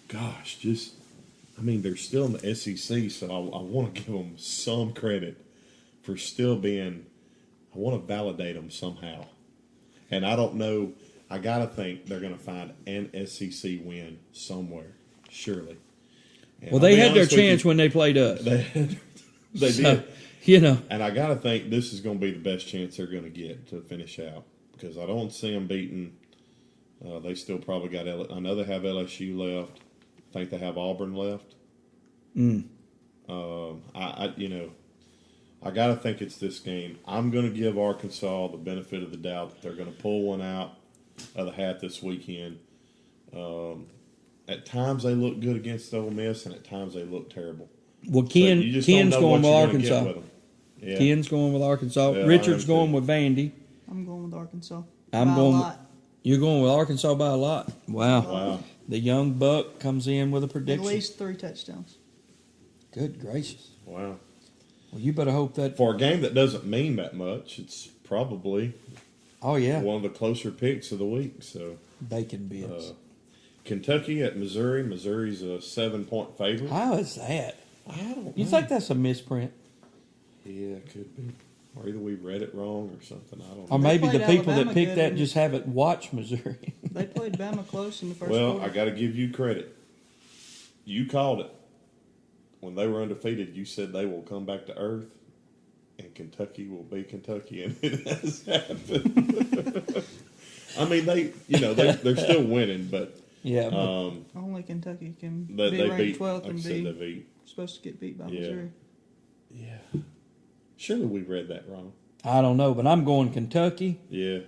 they're still in the SEC, so I want to give them some credit for still being, I want to validate them somehow. And I don't know, I got to think they're going to find an SEC win somewhere, surely. And well, they had their chance when they played us. They so, did. And I got to think this is going to be the best chance they're going to get to finish out. Because I don't see them beating. They still probably got. I know they have LSU left. I think they have Auburn left. I got to think it's this game. I'm going to give Arkansas the benefit of the doubt that they're going to pull one out of the hat this weekend. At times they look good against Ole Miss, and at times they look terrible. Well, Ken's going with Arkansas. Yeah. Ken's going with Arkansas. Yeah, Richard's going with Vandy. I'm going with Arkansas. You're going with Arkansas by a lot. Wow. The young buck comes in with a prediction. At least 3 touchdowns. Good gracious. Wow. Well, you better hope that for a game that doesn't mean that much, it's probably one of the closer picks of the week. So bacon bits. Kentucky at Missouri. Missouri's a 7-point favorite. How is that? I don't know. You think that's a misprint? Yeah, it could be. Or either we read it wrong or something. I don't know. Or maybe the people Alabama that picked that just haven't watched Missouri. They played Bama close in the first quarter. quarter. I got to give you credit. You called it. When they were undefeated, you said they will come back to earth and Kentucky will be Kentucky, and it has happened. I mean, they're still winning, but only Kentucky can they be ranked beat 12th and be supposed to get beat by Missouri. Yeah. Surely we read that wrong. I don't know, but I'm going Kentucky. Yeah.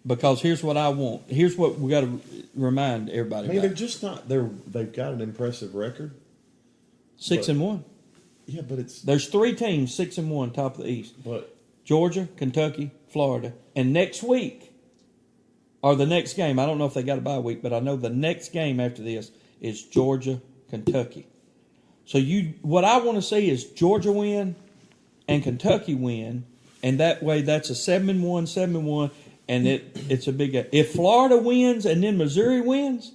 Because here's what I want. Here's what we got to remind everybody about. They're just not. They've got an impressive record. 6-1. Yeah, but there's 3 teams 6-1 top of the East. But Georgia, Kentucky, Florida, and next week or the next game. I don't know if they got a bye week, but I know the next game after this is Georgia, Kentucky. So what I want to see is Georgia win and Kentucky win, and that way that's a 7-1, and it's a big. If Florida wins and then Missouri wins,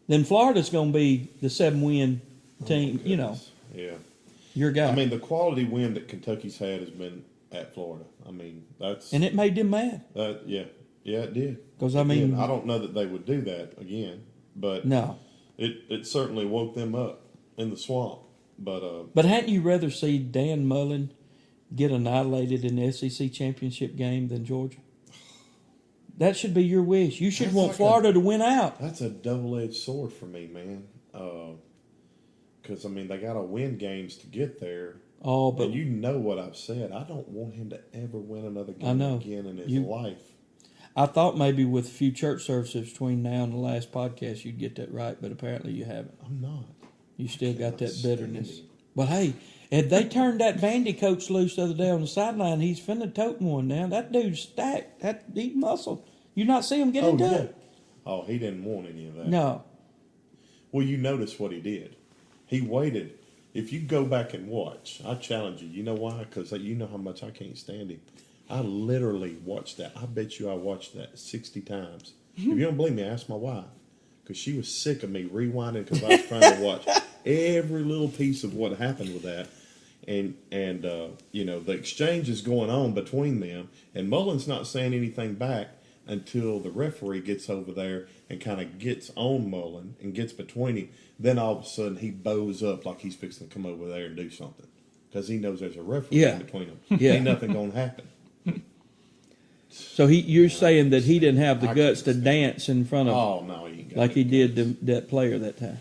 then Florida's going to be the 7-win team. Yeah, your guy. I mean, the quality win that Kentucky's had has been at Florida. I mean, and it made them mad. Yeah, it did. Because I don't know that they would do that again, but no, it certainly woke them up in the swamp. But hadn't you rather see Dan Mullen get annihilated in the SEC championship game than Georgia? That should be your wish. You should want Florida to win out. That's a double-edged sword for me, man. Because, they got to win games to get there. Oh, but and you know what I've said. I don't want him to ever win another game again in his life. I thought maybe with a few church services between now and the last podcast you'd get that right, but apparently you haven't. I'm not. You still got that bitterness. But hey, if they turned that Vandy coach loose the other day on the sideline, he's finna toting one now. That dude's stacked. He's muscle. You not see him get into it? Oh, he didn't want any of that. No. Well, you notice what he did. He waited. If you go back and watch, I challenge you. You know why? Because you know how much I can't stand him. I literally watched that. I bet you I watched that 60 times. If you don't believe me, ask my wife. Because she was sick of me rewinding because I was trying to watch every little piece of what happened with that. And you know, the exchange is going on between them. And Mullen's not saying anything back until the referee gets over there and kind of gets on Mullen and gets between him. Then all of a sudden he bows up like he's fixing to come over there and do something because he knows there's a referee in between them. Yeah. Ain't nothing going to happen. So you're saying that he didn't have the guts to dance in front of Oh, no, he ain't got like he any did that player that time.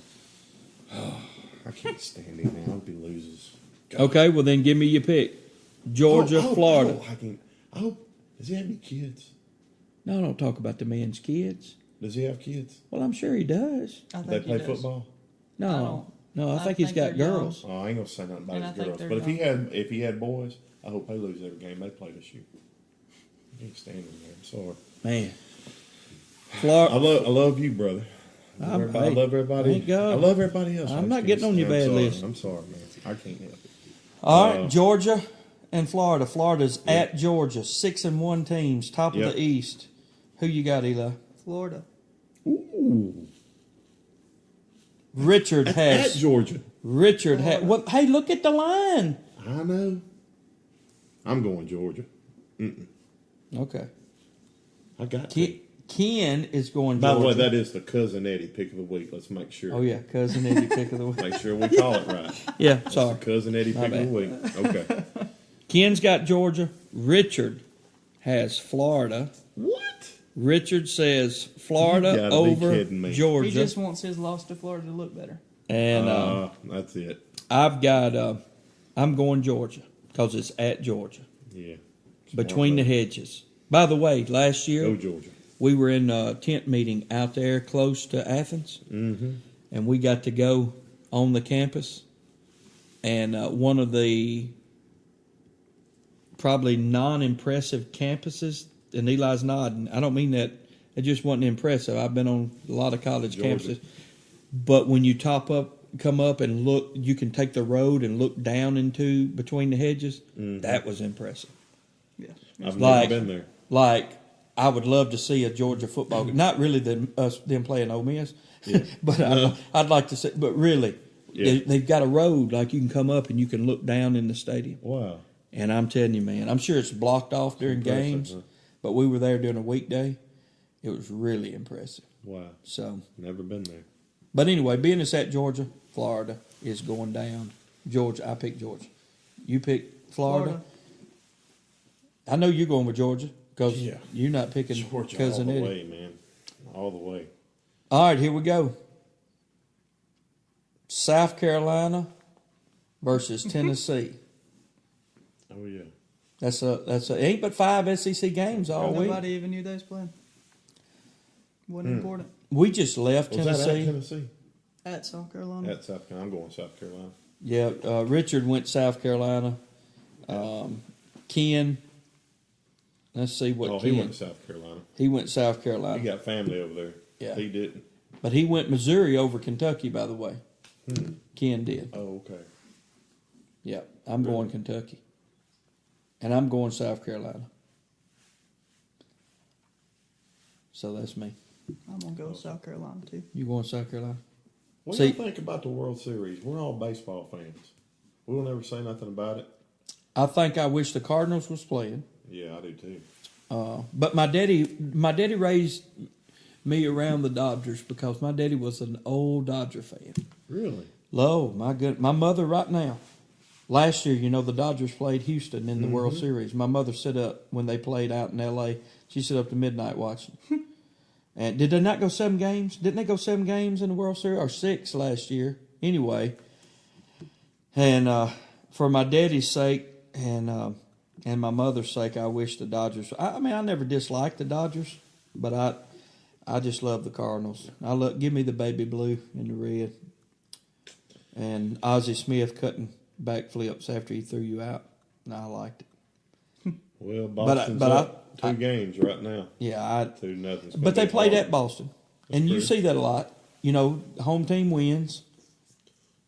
I can't stand him, man. I hope he loses. God. Okay, well then give me your pick. Georgia, Florida. Does he have any kids? No, don't talk about the man's kids. Does he have kids? Well, I'm sure he does. I They think play he does. football? No, I I think he's think got they're girls. Oh, I ain't gonna say nothing about And I his think girls. they're But if he had boys, I hope they lose every game they play this year. I can't stand him, man. I'm sorry. Man, Florida. I love you, brother. I love everybody. thank God. I love everybody else. I'm I not just getting can't on your stand- bad I'm list. sorry. I'm sorry, man. I can't help it. All right, Georgia and Florida. Florida's at Georgia, 6-1 teams, top of the East. Who you got, Eli? Florida. Ooh. Richard has At Georgia. Richard has. Well, hey, look at the line. I know. I'm going Georgia. Okay. I got to. Ken is going By Georgia. the way, that is the Cousin Eddie pick of the week. Let's make sure. Oh yeah, cousin Eddie pick of the week. Make sure we call it right. Yeah, That's sorry. the Cousin Eddie pick of the week. Okay. Ken's got Georgia. Richard has Florida. What? Richard says You Florida gotta be over kidding me. Georgia. He just wants his loss to Florida to look better. And That's it. I've got I'm going Georgia because it's at Georgia. Yeah. Between the hedges. By the way, last year Go Georgia. we were in a tent meeting out there close to Athens, and we got to go on the campus. And one of the probably non-impressive campuses, and Eli's nodding. I don't mean that. It just wasn't impressive. I've been on a lot of college Georgia. campuses. But when you come up and look, you can take the road and look down into between the hedges. That was impressive. Yeah. I've Like- never been there. Like, I would love to see a Georgia football game. Not really them playing Ole Miss, but I'd like to see. But really, they've got a road like you can come up and you can look down in the stadium. Wow. And I'm telling you, man, I'm sure it's blocked off during impressive, games, huh? but we were there during a weekday. It was really impressive. Wow. So, Never been there. but anyway, being it's at Georgia, Florida is going down. Georgia, I picked Georgia. You picked Florida. I know you're going with Georgia because you're not picking Georgia Cousin all the Eddie. way, man. All the way. All right, here we go. South Carolina versus Tennessee. Oh, yeah. That's a ain't but 5 SEC games all week. Nobody even knew they was playing. Wasn't important. We just left Was that at Tennessee. Tennessee? At South Carolina. At South Carolina. I'm going South Carolina. Yeah, Richard went South Carolina. Ken, let's see what He Ken. went to South Carolina. He went South Carolina. He got family over there. Yeah. He didn't. But he went Missouri over Kentucky, by the way. Ken did. Oh, okay. Yeah, I'm going Kentucky. And I'm going South Carolina. So that's me. I'm going to go with South Carolina, too. You going South Carolina? What See- do you think about the World Series? We're all baseball fans. We'll never say nothing about it. I think I wish the Cardinals was playing. Yeah, I do too. But my daddy raised me around the Dodgers because my daddy was an old Dodger fan. Really? Oh, my good. My mother right now. Last year, the Dodgers played Houston in the World Series. My mother sit up when they played out in L.A. She sit up to midnight watching. And did they not go 7 games? Didn't they go 7 games in the World Series? Or 6 last year? Anyway. And for my daddy's sake and my mother's sake, I wish the Dodgers. I mean, I never disliked the Dodgers, but I just love the Cardinals. Give me the baby blue and the red. And Ozzie Smith backflips after he threw you out. And I liked it. Well, Boston's but up two games right now. Yeah, 2-0. but they played at Boston, and you see that a lot. Home team wins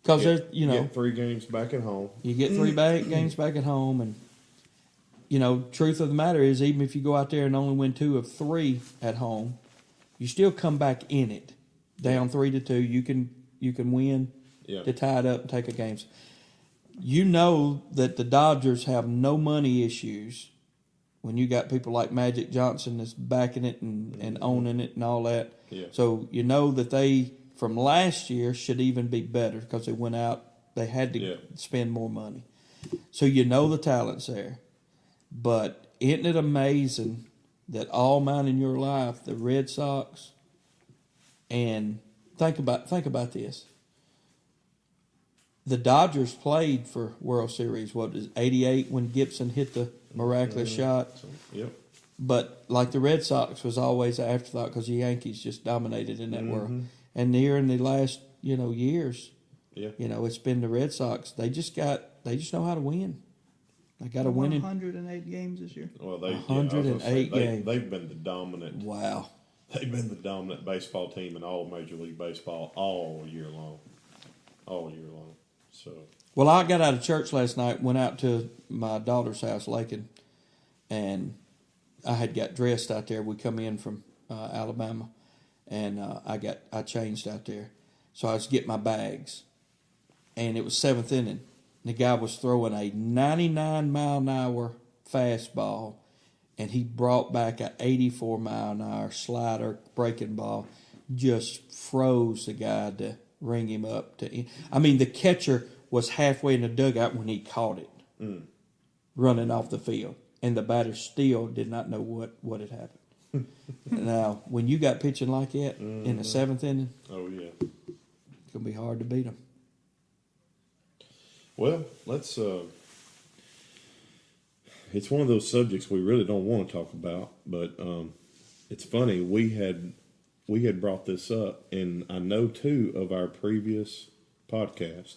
because there's get 3 games back at home. You get 3 games back at home, and truth of the matter is, even if you go out there and only win 2 of 3 at home, you still come back in it. Down 3-2, you can win to tie it up and take a game. You know that the Dodgers have no money issues when you got people like Magic Johnson that's backing it and owning it and all that. Yeah. So you know that they, from last year, should even be better because they went out, they had to spend more money. So you know the talent's there. But isn't it amazing that all mine in your life, the Red Sox, and think about this. The Dodgers played for World Series, what is 88 when Gibson hit the miraculous shot? Yep. But like the Red Sox was always an afterthought because the Yankees just dominated in that world. And here in the last, years, it's been the Red Sox. They just know how to win. They got to win 108 games this year. Well, 108 games. They've been the dominant. Wow. They've been the dominant baseball team in all Major League Baseball all year long. So. Well, I got out of church last night, went out to my daughter's house, Lakin, and I had got dressed out there. We come in from Alabama, and I changed out there. So I was getting my bags, and it was 7th inning. The guy was throwing a 99-mile-an-hour fastball, and he brought back an 84-mile-an-hour slider breaking ball. Just froze the guy to ring him up. The catcher was halfway in the dugout when he caught it, running off the field, and the batter still did not know what had happened. Now, when you got pitching like that in the 7th inning, it's gonna be hard to beat them. Well, let's. It's one of those subjects we really don't want to talk about, but it's funny. We had brought this up in I know 2 of our previous podcasts,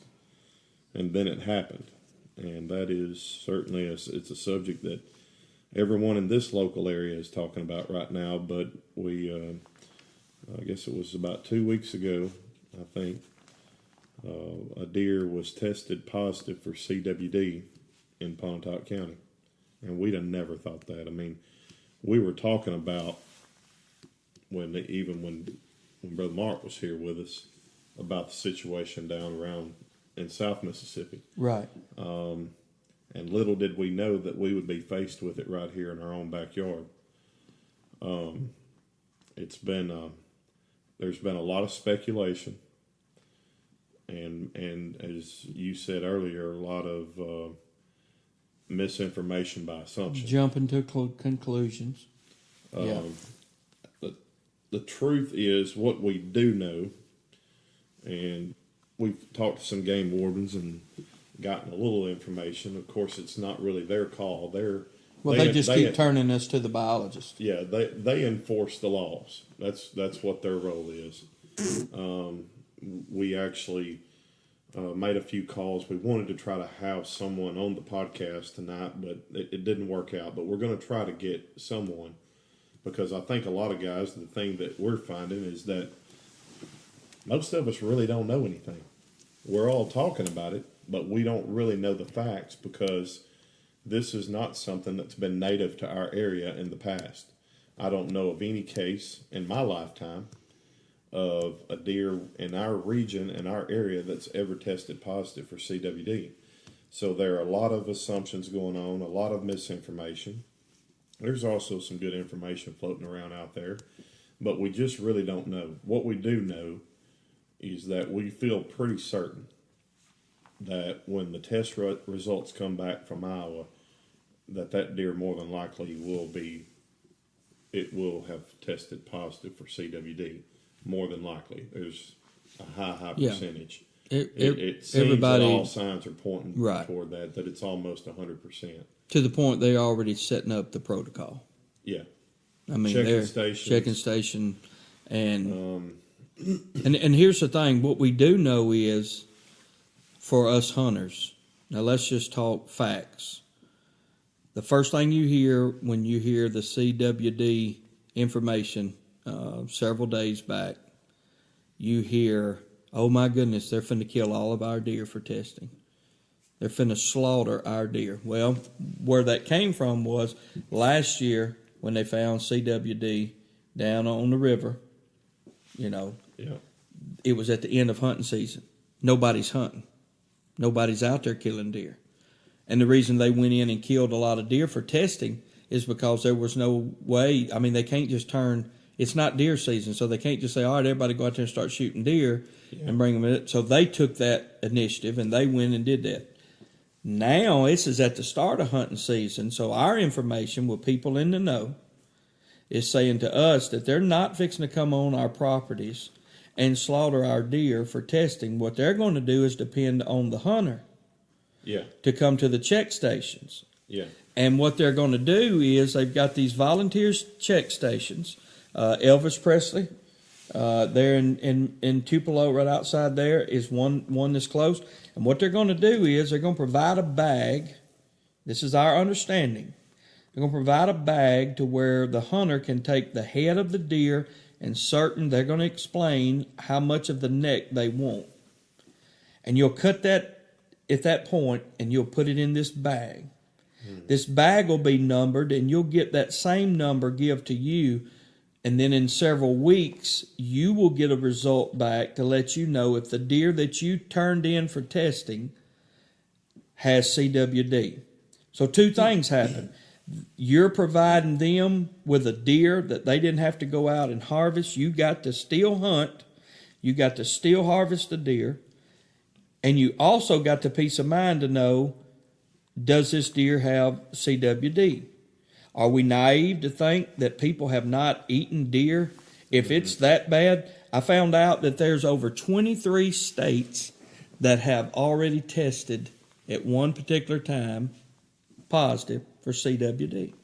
and then it happened, and that is certainly it's a subject that everyone in this local area is talking about right now. But we, I guess it was about 2 weeks ago, I think. A deer was tested positive for CWD in Pontotoc County, and we'd have never thought that. We were talking about when Brother Mark was here with us about the situation down around in South Mississippi, right? And little did we know that we would be faced with it right here in our own backyard. It's been there's been a lot of speculation. And as you said earlier, a lot of misinformation by assumption. Jumping to conclusions. The truth is what we do know, and we've talked to some game wardens and gotten a little information. Of course, it's not really their call. They just keep turning us to the biologist. Yeah, they enforce the laws. That's what their role is. We actually made a few calls. We wanted to try to have someone on the podcast tonight, but it didn't work out. But we're going to try to get someone, because I think a lot of guys, the thing that we're finding is that most of us really don't know anything. We're all talking about it, but we don't really know the facts, because this is not something that's been native to our area in the past. I don't know of any case in my lifetime of a deer in our region, in our area, that's ever tested positive for CWD. So there are a lot of assumptions going on, a lot of misinformation. There's also some good information floating around out there, but we just really don't know. What we do know is that we feel pretty certain that when the test results come back from Iowa, that deer more than likely will have tested positive for CWD. More than likely, there's a high percentage. It seems that all signs are pointing toward that it's almost 100%. To the point they're already setting up the protocol. Yeah, checking station, and here's the thing: what we do know is, for us hunters, Now let's just talk facts. The first thing you hear when you hear the CWD information several days back, you hear, oh my goodness, they're finna kill all of our deer for testing. They're finna slaughter our deer. Well, where that came from was last year when they found CWD down on the river, it was at the end of hunting season. Nobody's hunting. Nobody's out there killing deer. And the reason they went in and killed a lot of deer for testing is because there was no way. I mean, they can't just it's not deer season, so they can't just say, all right, everybody go out there and start shooting deer and bring them in. So they took that initiative and they went and did that. Now, this is at the start of hunting season, so our information with people in the know is saying to us that they're not fixing to come on our properties and slaughter our deer for testing. What they're going to do is depend on the hunter to come to the check stations. Yeah. And what they're going to do is they've got these volunteers check stations. Elvis Presley, there in Tupelo, right outside there, is one that's close. And what they're going to do is they're going to provide a bag. This is our understanding. They're going to provide a bag to where the hunter can take the head of the deer and they're going to explain how much of the neck they want. And you'll cut that at that point and you'll put it in this bag. This bag will be numbered and you'll get that same number give to you. And then in several weeks, you will get a result back to let you know if the deer that you turned in for testing has CWD. So two things happen. You're providing them with a deer that they didn't have to go out and harvest. You got to still hunt. You got to still harvest the deer. And you also got the peace of mind to know, does this deer have CWD? Are we naive to think that people have not eaten deer? If it's that bad, I found out that there's over 23 states that have already tested at one particular time positive for CWD.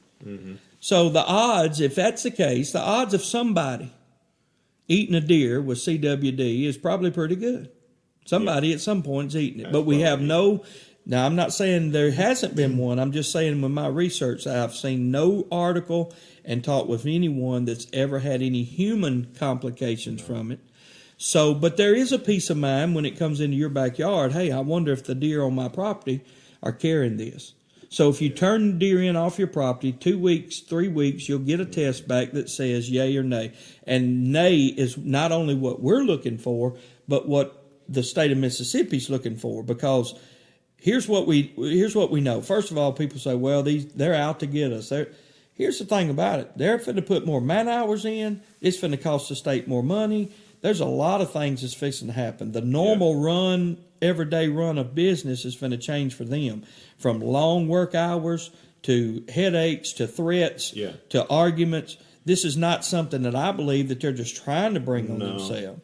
So the odds, if that's the case, the odds of somebody eating a deer with CWD is probably pretty good. Somebody at some point is eating it. But we have now, I'm not saying there hasn't been one. I'm just saying with my research, I've seen no article and talked with anyone that's ever had any human complications from it. So, but there is a peace of mind when it comes into your backyard. Hey, I wonder if the deer on my property are carrying this. So if you turn the deer in off your property, 2 weeks, 3 weeks, you'll get a test back that says yay or nay. And nay is not only what we're looking for, but what the state of Mississippi's looking for, because here's what we know. First of all, people say, well, they're out to get us. Here's the thing about it. They're finna put more man hours in. It's finna cost the state more money. There's a lot of things that's fixing to happen. The normal everyday run of business is finna change for them. From long work hours to headaches to threats to arguments. This is not something that I believe that they're just trying to bring on themselves.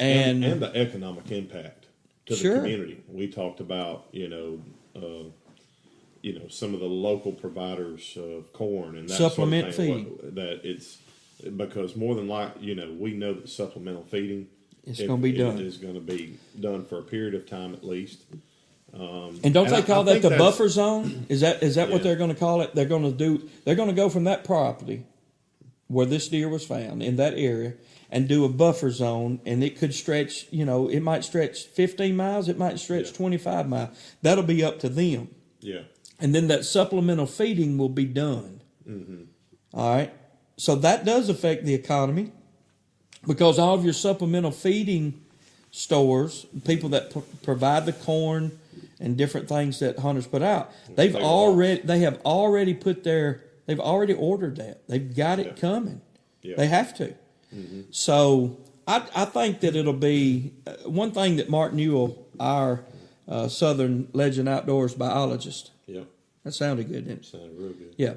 And the economic impact to the community. We talked about, some of the local providers of corn and that supplement sort of thing, feed. that it's because more than likely, we know that supplemental feeding is going to be done. It is going to be done for a period of time at least. And don't they call that the buffer zone? Is that what they're going to call it? They're going to go from that property where this deer was found in that area and do a buffer zone, and it could stretch, it might stretch 15 miles, it might stretch 25 miles. That'll be up to them. Yeah. And then that supplemental feeding will be done. All right? So that does affect the economy because all of your supplemental feeding stores, people that provide the corn and different things that hunters put out, they've already ordered that. They've got it coming. Yeah. They have to. So I think that it'll be one thing that Mark Newell, our Southern Legend Outdoors biologist. Yeah. That sounded good, didn't it? Sounded real good. Yeah.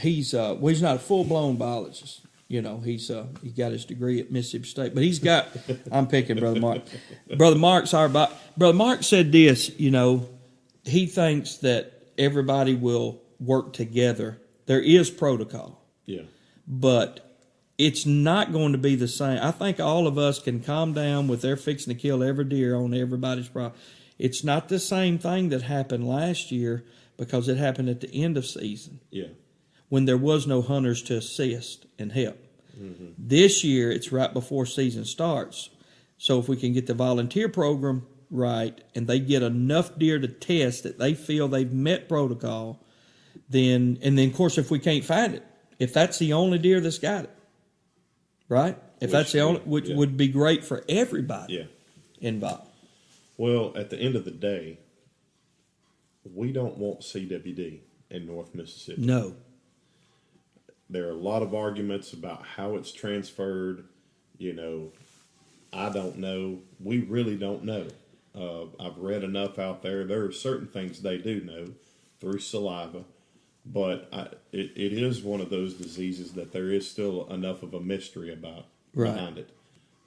He's not a full-blown biologist. He got his degree at Mississippi State, but he's got, I'm picking Brother Mark. Brother Mark said this, he thinks that everybody will work together. There is protocol. Yeah. But it's not going to be the same. I think all of us can calm down with they're fixing to kill every deer on everybody's property. It's not the same thing that happened last year because it happened at the end of season. Yeah. When there was no hunters to assist and help. This year, it's right before season starts. So if we can get the volunteer program right and they get enough deer to test that they feel they've met protocol, then of course, if we can't find it, if that's the only deer that's got it, right? If that's the only, which would be great for everybody involved. Well, at the end of the day, we don't want CWD in North Mississippi. No. There are a lot of arguments about how it's transferred. I don't know. We really don't know. I've read enough out there. There are certain things they do know through saliva, but it is one of those diseases that there is still enough of a mystery about behind it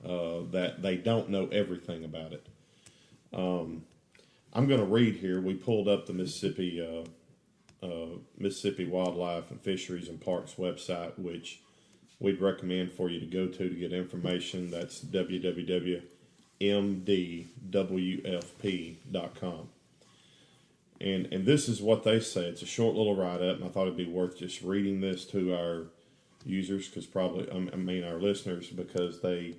that they don't know everything about it. I'm going to read here. We pulled up the Mississippi Wildlife and Fisheries and Parks website, which we'd recommend for you to go to get information. That's www.mdwfp.com. And this is what they say. It's a short little write-up, and I thought it'd be worth just reading this to our users, because our listeners, because they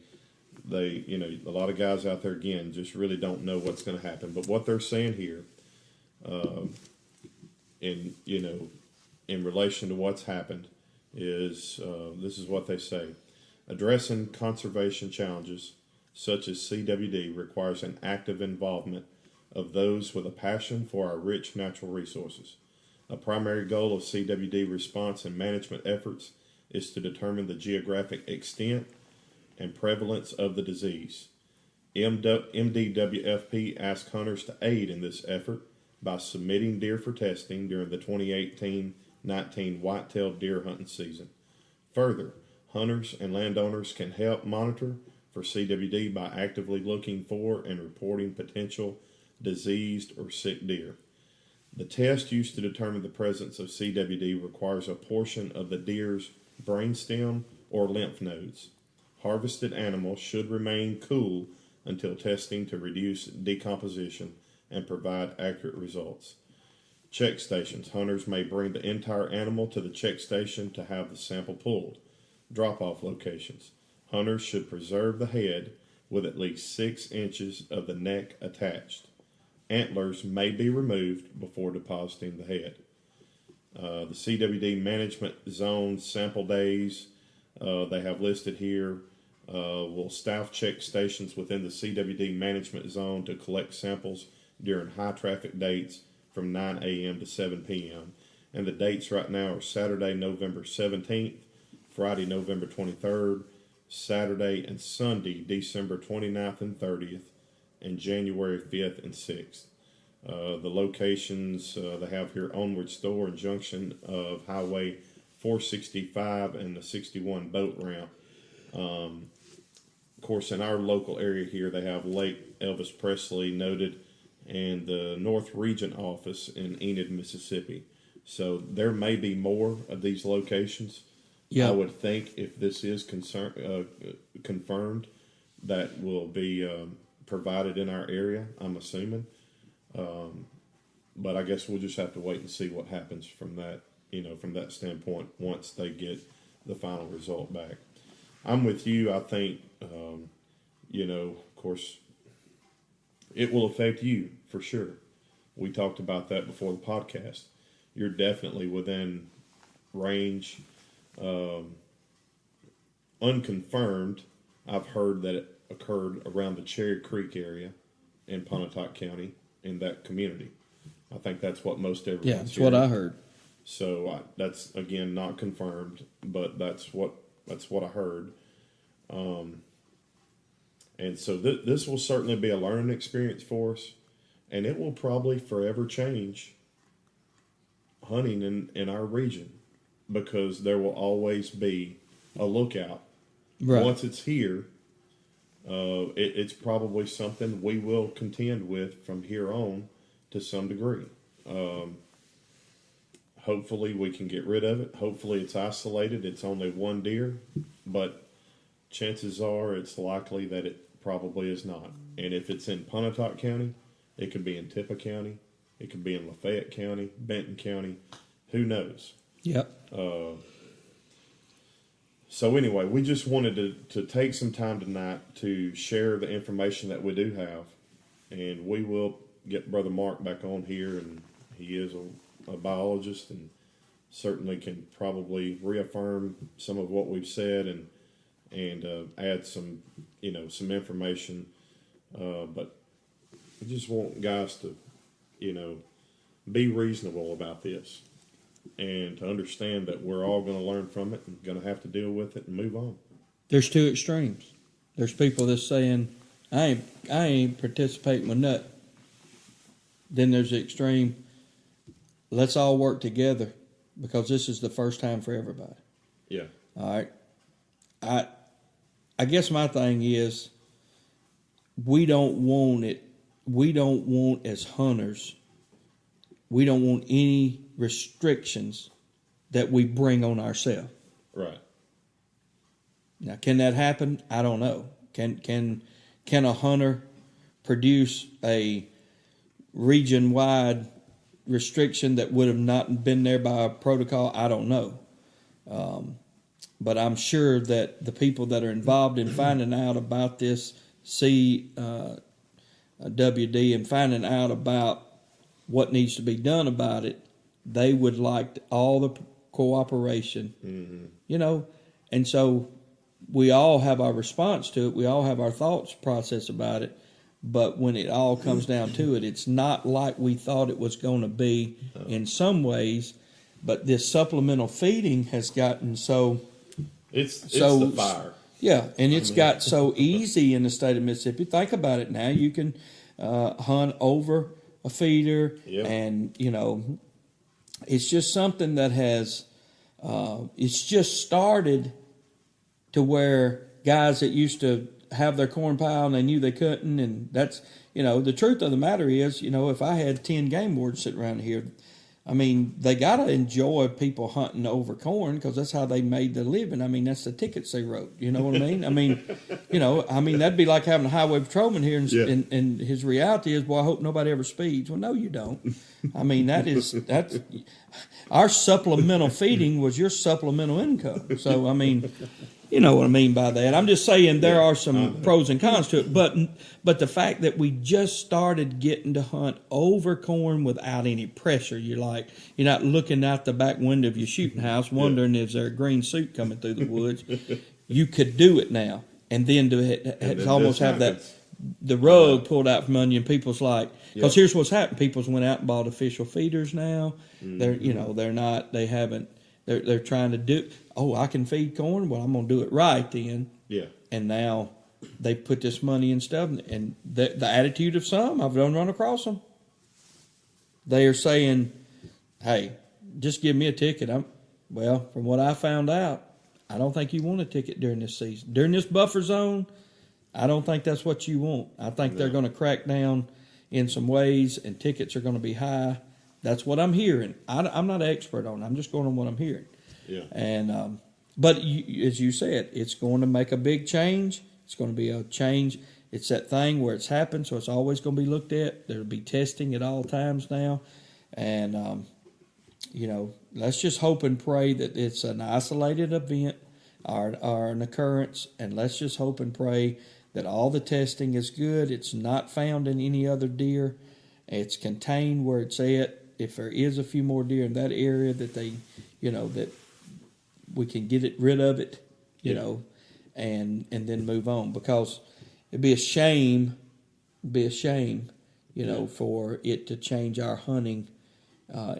a lot of guys out there, again, just really don't know what's going to happen. But what they're saying here, in relation to what's happened, is this is what they say: addressing conservation challenges such as CWD requires an active involvement of those with a passion for our rich natural resources. A primary goal of CWD response and management efforts is to determine the geographic extent and prevalence of the disease. MDWFP asks hunters to aid in this effort by submitting deer for testing during the 2018-19 white-tailed deer hunting season. Further, hunters and landowners can help monitor for CWD by actively looking for and reporting potential diseased or sick deer. The test used to determine the presence of CWD requires a portion of the deer's brainstem or lymph nodes. Harvested animals should remain cool until testing to reduce decomposition and provide accurate results. Check stations. Hunters may bring the entire animal to the check station to have the sample pulled. Drop-off locations. Hunters should preserve the head with at least 6 inches of the neck attached. Antlers may be removed before depositing the head. The CWD management zone sample days they have listed here will staff check stations within the CWD management zone to collect samples during high traffic dates from 9 a.m. to 7 p.m. And the dates right now are Saturday, November 17th, Friday, November 23rd, Saturday and Sunday, December 29th and 30th, and January 5th and 6th. The locations they have here: Onward Store and junction of Highway 465 and the 61 boat ramp. Of course, in our local area here, they have Lake Elvis Presley noted and the North Region office in Enid, Mississippi. So there may be more of these locations. I would think if this is confirmed, that will be provided in our area, I'm assuming. But I guess we'll just have to wait and see what happens from that, from that standpoint once they get the final result back. I'm with you. I think, of course, it will affect you for sure. We talked about that before the podcast. You're definitely within range. Unconfirmed, I've heard that it occurred around the Cherry Creek area in Pontotoc County in that community. I think that's what most everyone's hearing. That's what I heard. So that's, again, not confirmed, but that's what I heard. And so this will certainly be a learning experience for us, and it will probably forever change hunting in our region, because there will always be a lookout. Right. Once it's here, it's probably something we will contend with from here on to some degree. hopefully we can get rid of it. Hopefully it's isolated. It's only one deer, but chances are it's likely that it probably is not. And if it's in Pontotoc County, it could be in Tippah County. It could be in Lafayette County, Benton County. Who knows? Yep. So anyway, we just wanted to take some time tonight to share the information that we do have. And we will get Brother Mark back on here, and he is a biologist and certainly can probably reaffirm some of what we've said and add some information. But we just want guys to, be reasonable about this and to understand that we're all going to learn from it and going to have to deal with it and move on. There's two extremes. There's people that's saying, I ain't participating with nothing. Then there's the extreme, let's all work together because this is the first time for everybody. Yeah. All right. I guess my thing is we don't want it. We don't want, as hunters, we don't want any restrictions that we bring on ourselves. Right. Now, can that happen? I don't know. Can a hunter produce a region-wide restriction that would have not been there by a protocol? I don't know. But I'm sure that the people that are involved in finding out about this CWD and finding out about what needs to be done about it, they would like all the cooperation, and so we all have our response to it. We all have our thoughts process about it. But when it all comes down to it, it's not like we thought it was going to be in some ways. But this supplemental feeding has gotten so... It's the fire. Yeah, and it's got so easy in the state of Mississippi. Think about it now. You can hunt over a feeder, and, it's just something that has... it's just started to where guys that used to have their corn pile and they knew they couldn't, and that's, the truth of the matter is, if I had 10 game wardens sitting around here, I mean, they got to enjoy people hunting over corn because that's how they made their living. I mean, that's the tickets they wrote. You know what I mean? I mean, that'd be like having a highway patrolman here, and his reality is, well, I hope nobody ever speeds. Well, no, you don't. I mean, that's our supplemental feeding was your supplemental income. So, I mean, you know what I mean by that. I'm just saying there are some pros and cons to it. But the fact that we just started getting to hunt over corn without any pressure, you're not looking out the back window of your shooting house wondering is there a green suit coming through the woods. You could do it now. And then to almost have the rug pulled out from under you, and people's like, because here's what's happened. People's went out and bought official feeders now. They're trying to do, I can feed corn. Well, I'm going to do it right then. Yeah. And now they put this money and stuff, and the attitude of some, I've run across them. They are saying, hey, just give me a ticket. From what I found out, I don't think you want a ticket during this season. During this buffer zone, I don't think that's what you want. I think they're going to crack down in some ways, and tickets are going to be high. That's what I'm hearing. I'm not an expert on it. I'm just going on what I'm hearing. Yeah. And but as you said, it's going to make a big change. It's going to be a change. It's that thing where it's happened, so it's always going to be looked at. There'll be testing at all times now. And, let's just hope and pray that it's an isolated event or an occurrence, and let's just hope and pray that all the testing is good. It's not found in any other deer. It's contained where it's at. If there is a few more deer in that area that they, that we can get rid of it, and then move on, because it'd be a shame, for it to change our hunting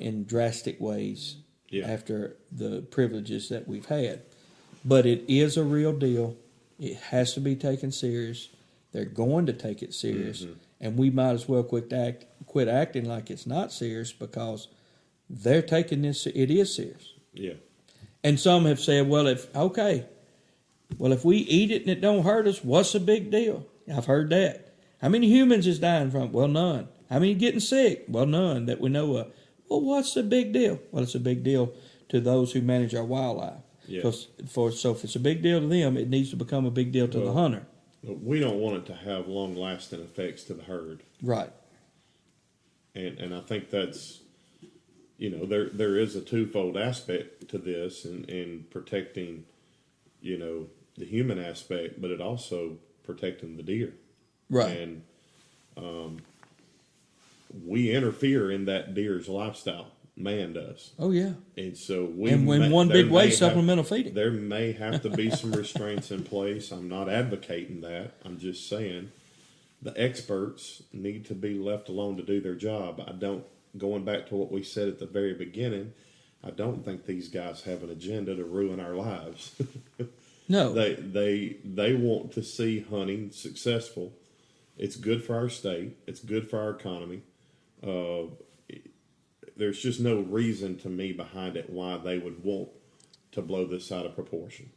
in drastic ways after the privileges that we've had. But it is a real deal. It has to be taken serious. They're going to take it serious, and we might as well quit acting like it's not serious, because they're taking this. It is serious. Yeah. And some have said, if we eat it and it don't hurt us, what's the big deal? I've heard that. How many humans is dying from it? Well, none. How many getting sick? Well, none that we know of. Well, what's the big deal? Well, it's a big deal to those who manage our wildlife. Yeah. So if it's a big deal to them, it needs to become a big deal to the hunter. We don't want it to have long-lasting effects to the herd. Right. And I think that's, there is a twofold aspect to this in protecting, the human aspect, but it also protecting the deer. Right. And we interfere in that deer's lifestyle. Man does. Oh, yeah. And so one big way, supplemental feeding. There may have to be some restraints in place. I'm not advocating that. I'm just saying the experts need to be left alone to do their job. Going back to what we said at the very beginning, I don't think these guys have an agenda to ruin our lives. No. They want to see hunting successful. It's good for our state. It's good for our economy. There's just no reason to me behind it why they would want to blow this out of proportion.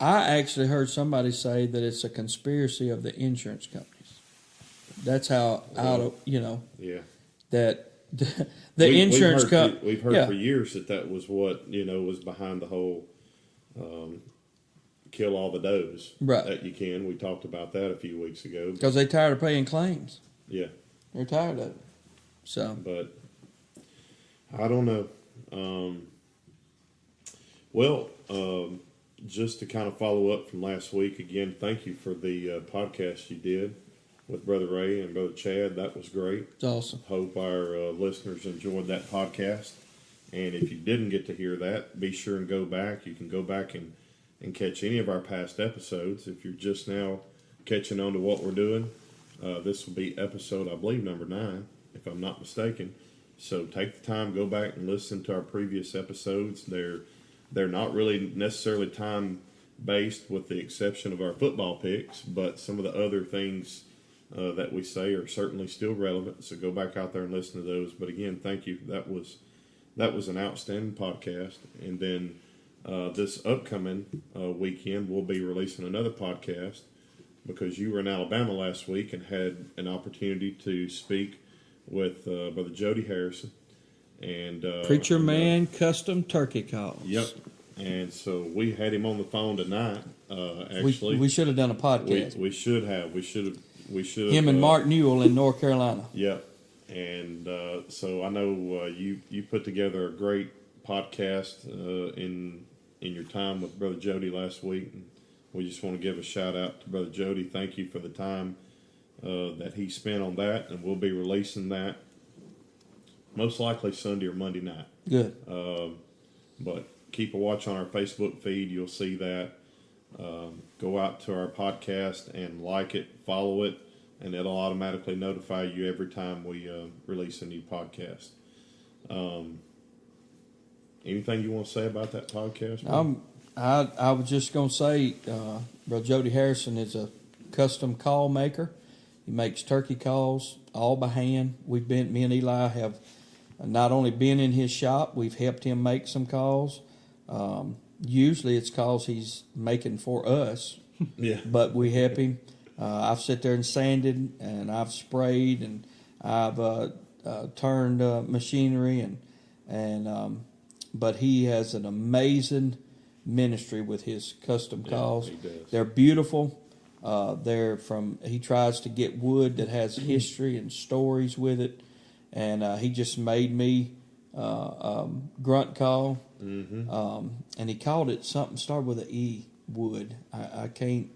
I actually heard somebody say that it's a conspiracy of the insurance companies. That's how Yeah. that insurance company. We've heard for years that was what, was behind the whole kill all the does that you can. We talked about that a few weeks ago. Because they're tired of paying claims. Yeah. They're tired of it. So. But I don't know. Just to kind of follow up from last week, again, thank you for the podcast you did with Brother Ray and Brother Chad. That was great. It's awesome. Hope our listeners enjoyed that podcast. And if you didn't get to hear that, be sure and go back. You can go back and catch any of our past episodes. If you're just now catching on to what we're doing, this will be episode, I believe, number 9, if I'm not mistaken. So take the time, go back and listen to our previous episodes. They're not really necessarily time-based with the exception of our football picks, but some of the other things that we say are certainly still relevant. So go back out there and listen to those. But again, thank you. That was an outstanding podcast. And then this upcoming weekend, we'll be releasing another podcast because you were in Alabama last week and had an opportunity to speak with Brother Jody Harrison and Preacher Man Custom Turkey Calls. Yep. And so we had him on the phone tonight. Actually, we should have done a podcast. We should have. We should have. Him and Mark Newell in North Carolina. Yep. And so I know you put together a great podcast in your time with Brother Jody last week. And we just want to give a shout out to Brother Jody. Thank you for the time that he spent on that, and we'll be releasing that most likely Sunday or Monday night. Good. But keep a watch on our Facebook feed. You'll see that. Go out to our podcast and like it, follow it, and it'll automatically notify you every time we release a new podcast. Anything you want to say about that podcast? I was just going to say, Brother Jody Harrison is a custom call maker. He makes turkey calls all by hand. Me and Eli have not only been in his shop, we've helped him make some calls. Usually it's calls he's making for us, Yeah. but we help him. I've sit there and sanded, and I've sprayed, and I've turned machinery, but he has an amazing ministry with his custom calls. He does. They're beautiful. He tries to get wood that has history and stories with it, and he just made me grunt call, and he called it something started with an E, wood. I can't.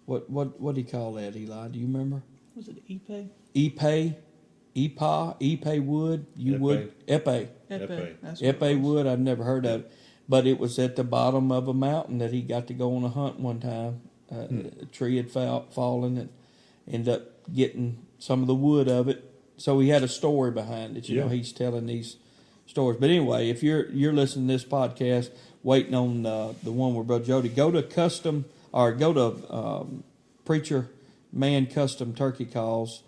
What do you call that, Eli? Do you remember? Was it Ipe? Ipe wood. Epee. That's what Epee it was. wood. I've never heard of it, but it was at the bottom of a mountain that he got to go on a hunt one time. A tree had fallen and ended up getting some of the wood of it. So he had a story behind it. You know, he's telling these stories. But anyway, if you're listening to this podcast, waiting on the one with Brother Jody, go to Preacher Man Custom Turkey Calls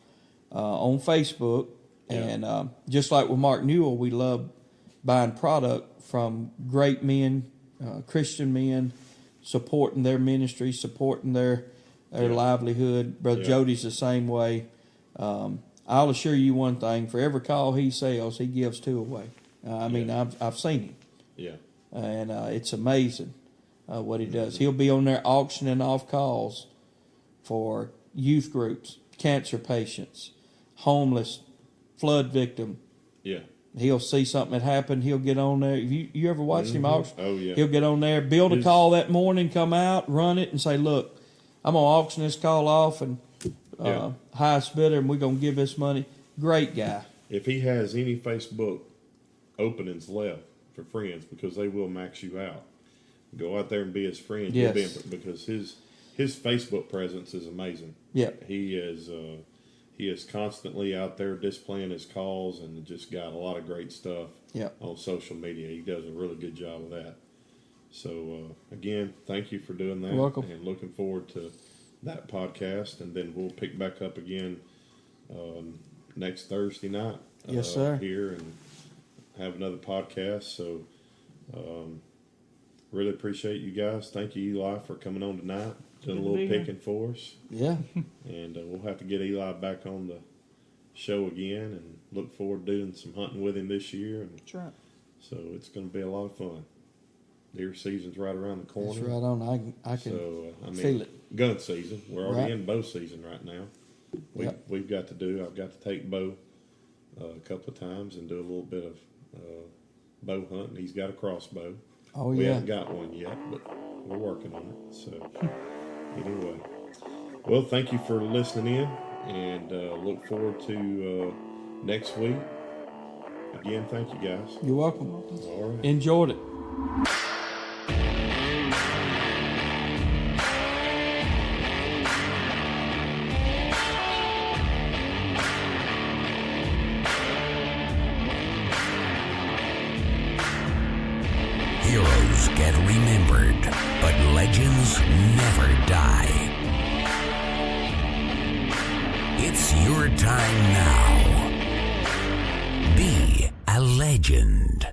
on Facebook. And just like with Mark Newell, we love buying product from great men, Christian men, supporting their ministry, supporting their livelihood. Brother Jody's the same way. I'll assure you one thing: for every call he sells, he gives 2 away. I've seen him, Yeah. and it's amazing what he does. He'll be on there auctioning off calls for youth groups, cancer patients, homeless, flood victim. Yeah. He'll see something that happened. He'll get on there. You ever watched him auction? Oh, yeah. He'll get on there, build a call that morning, come out, run it, and say, "Look, I'm gonna auction this call off, and highest bidder, and we're gonna give this money." Great guy. If he has any Facebook openings left for friends, because they will max you out, go out there and be his friend. Yes. Because his Facebook presence is amazing. Yeah. He is constantly out there displaying his calls and just got a lot of great stuff on social media. He does a really good job of that. So, again, thank you for doing that. You're welcome. And looking forward to that podcast. And then we'll pick back up again next Thursday night. Yes, sir. Here and have another podcast. So, really appreciate you guys. Thank you, Eli, for coming on tonight. Doing a little picking for us. Yeah. And we'll have to get Eli back on the show again and look forward to doing some hunting with him this year. And That's right. so it's going to be a lot of fun. Deer season's right around the corner. It's right on. I can feel it. Gun season. We're already Right. in bow season right now. I've got to take Bo a couple of times and do a little bit of bow hunting. He's got a crossbow. Oh, We yeah. haven't got one yet, but we're working on it. So anyway, well, thank you for listening in, and look forward to next week. Again, thank you guys. You're welcome. All right. Enjoyed it. Heroes get remembered, but legends never die. It's your time now. Be a legend.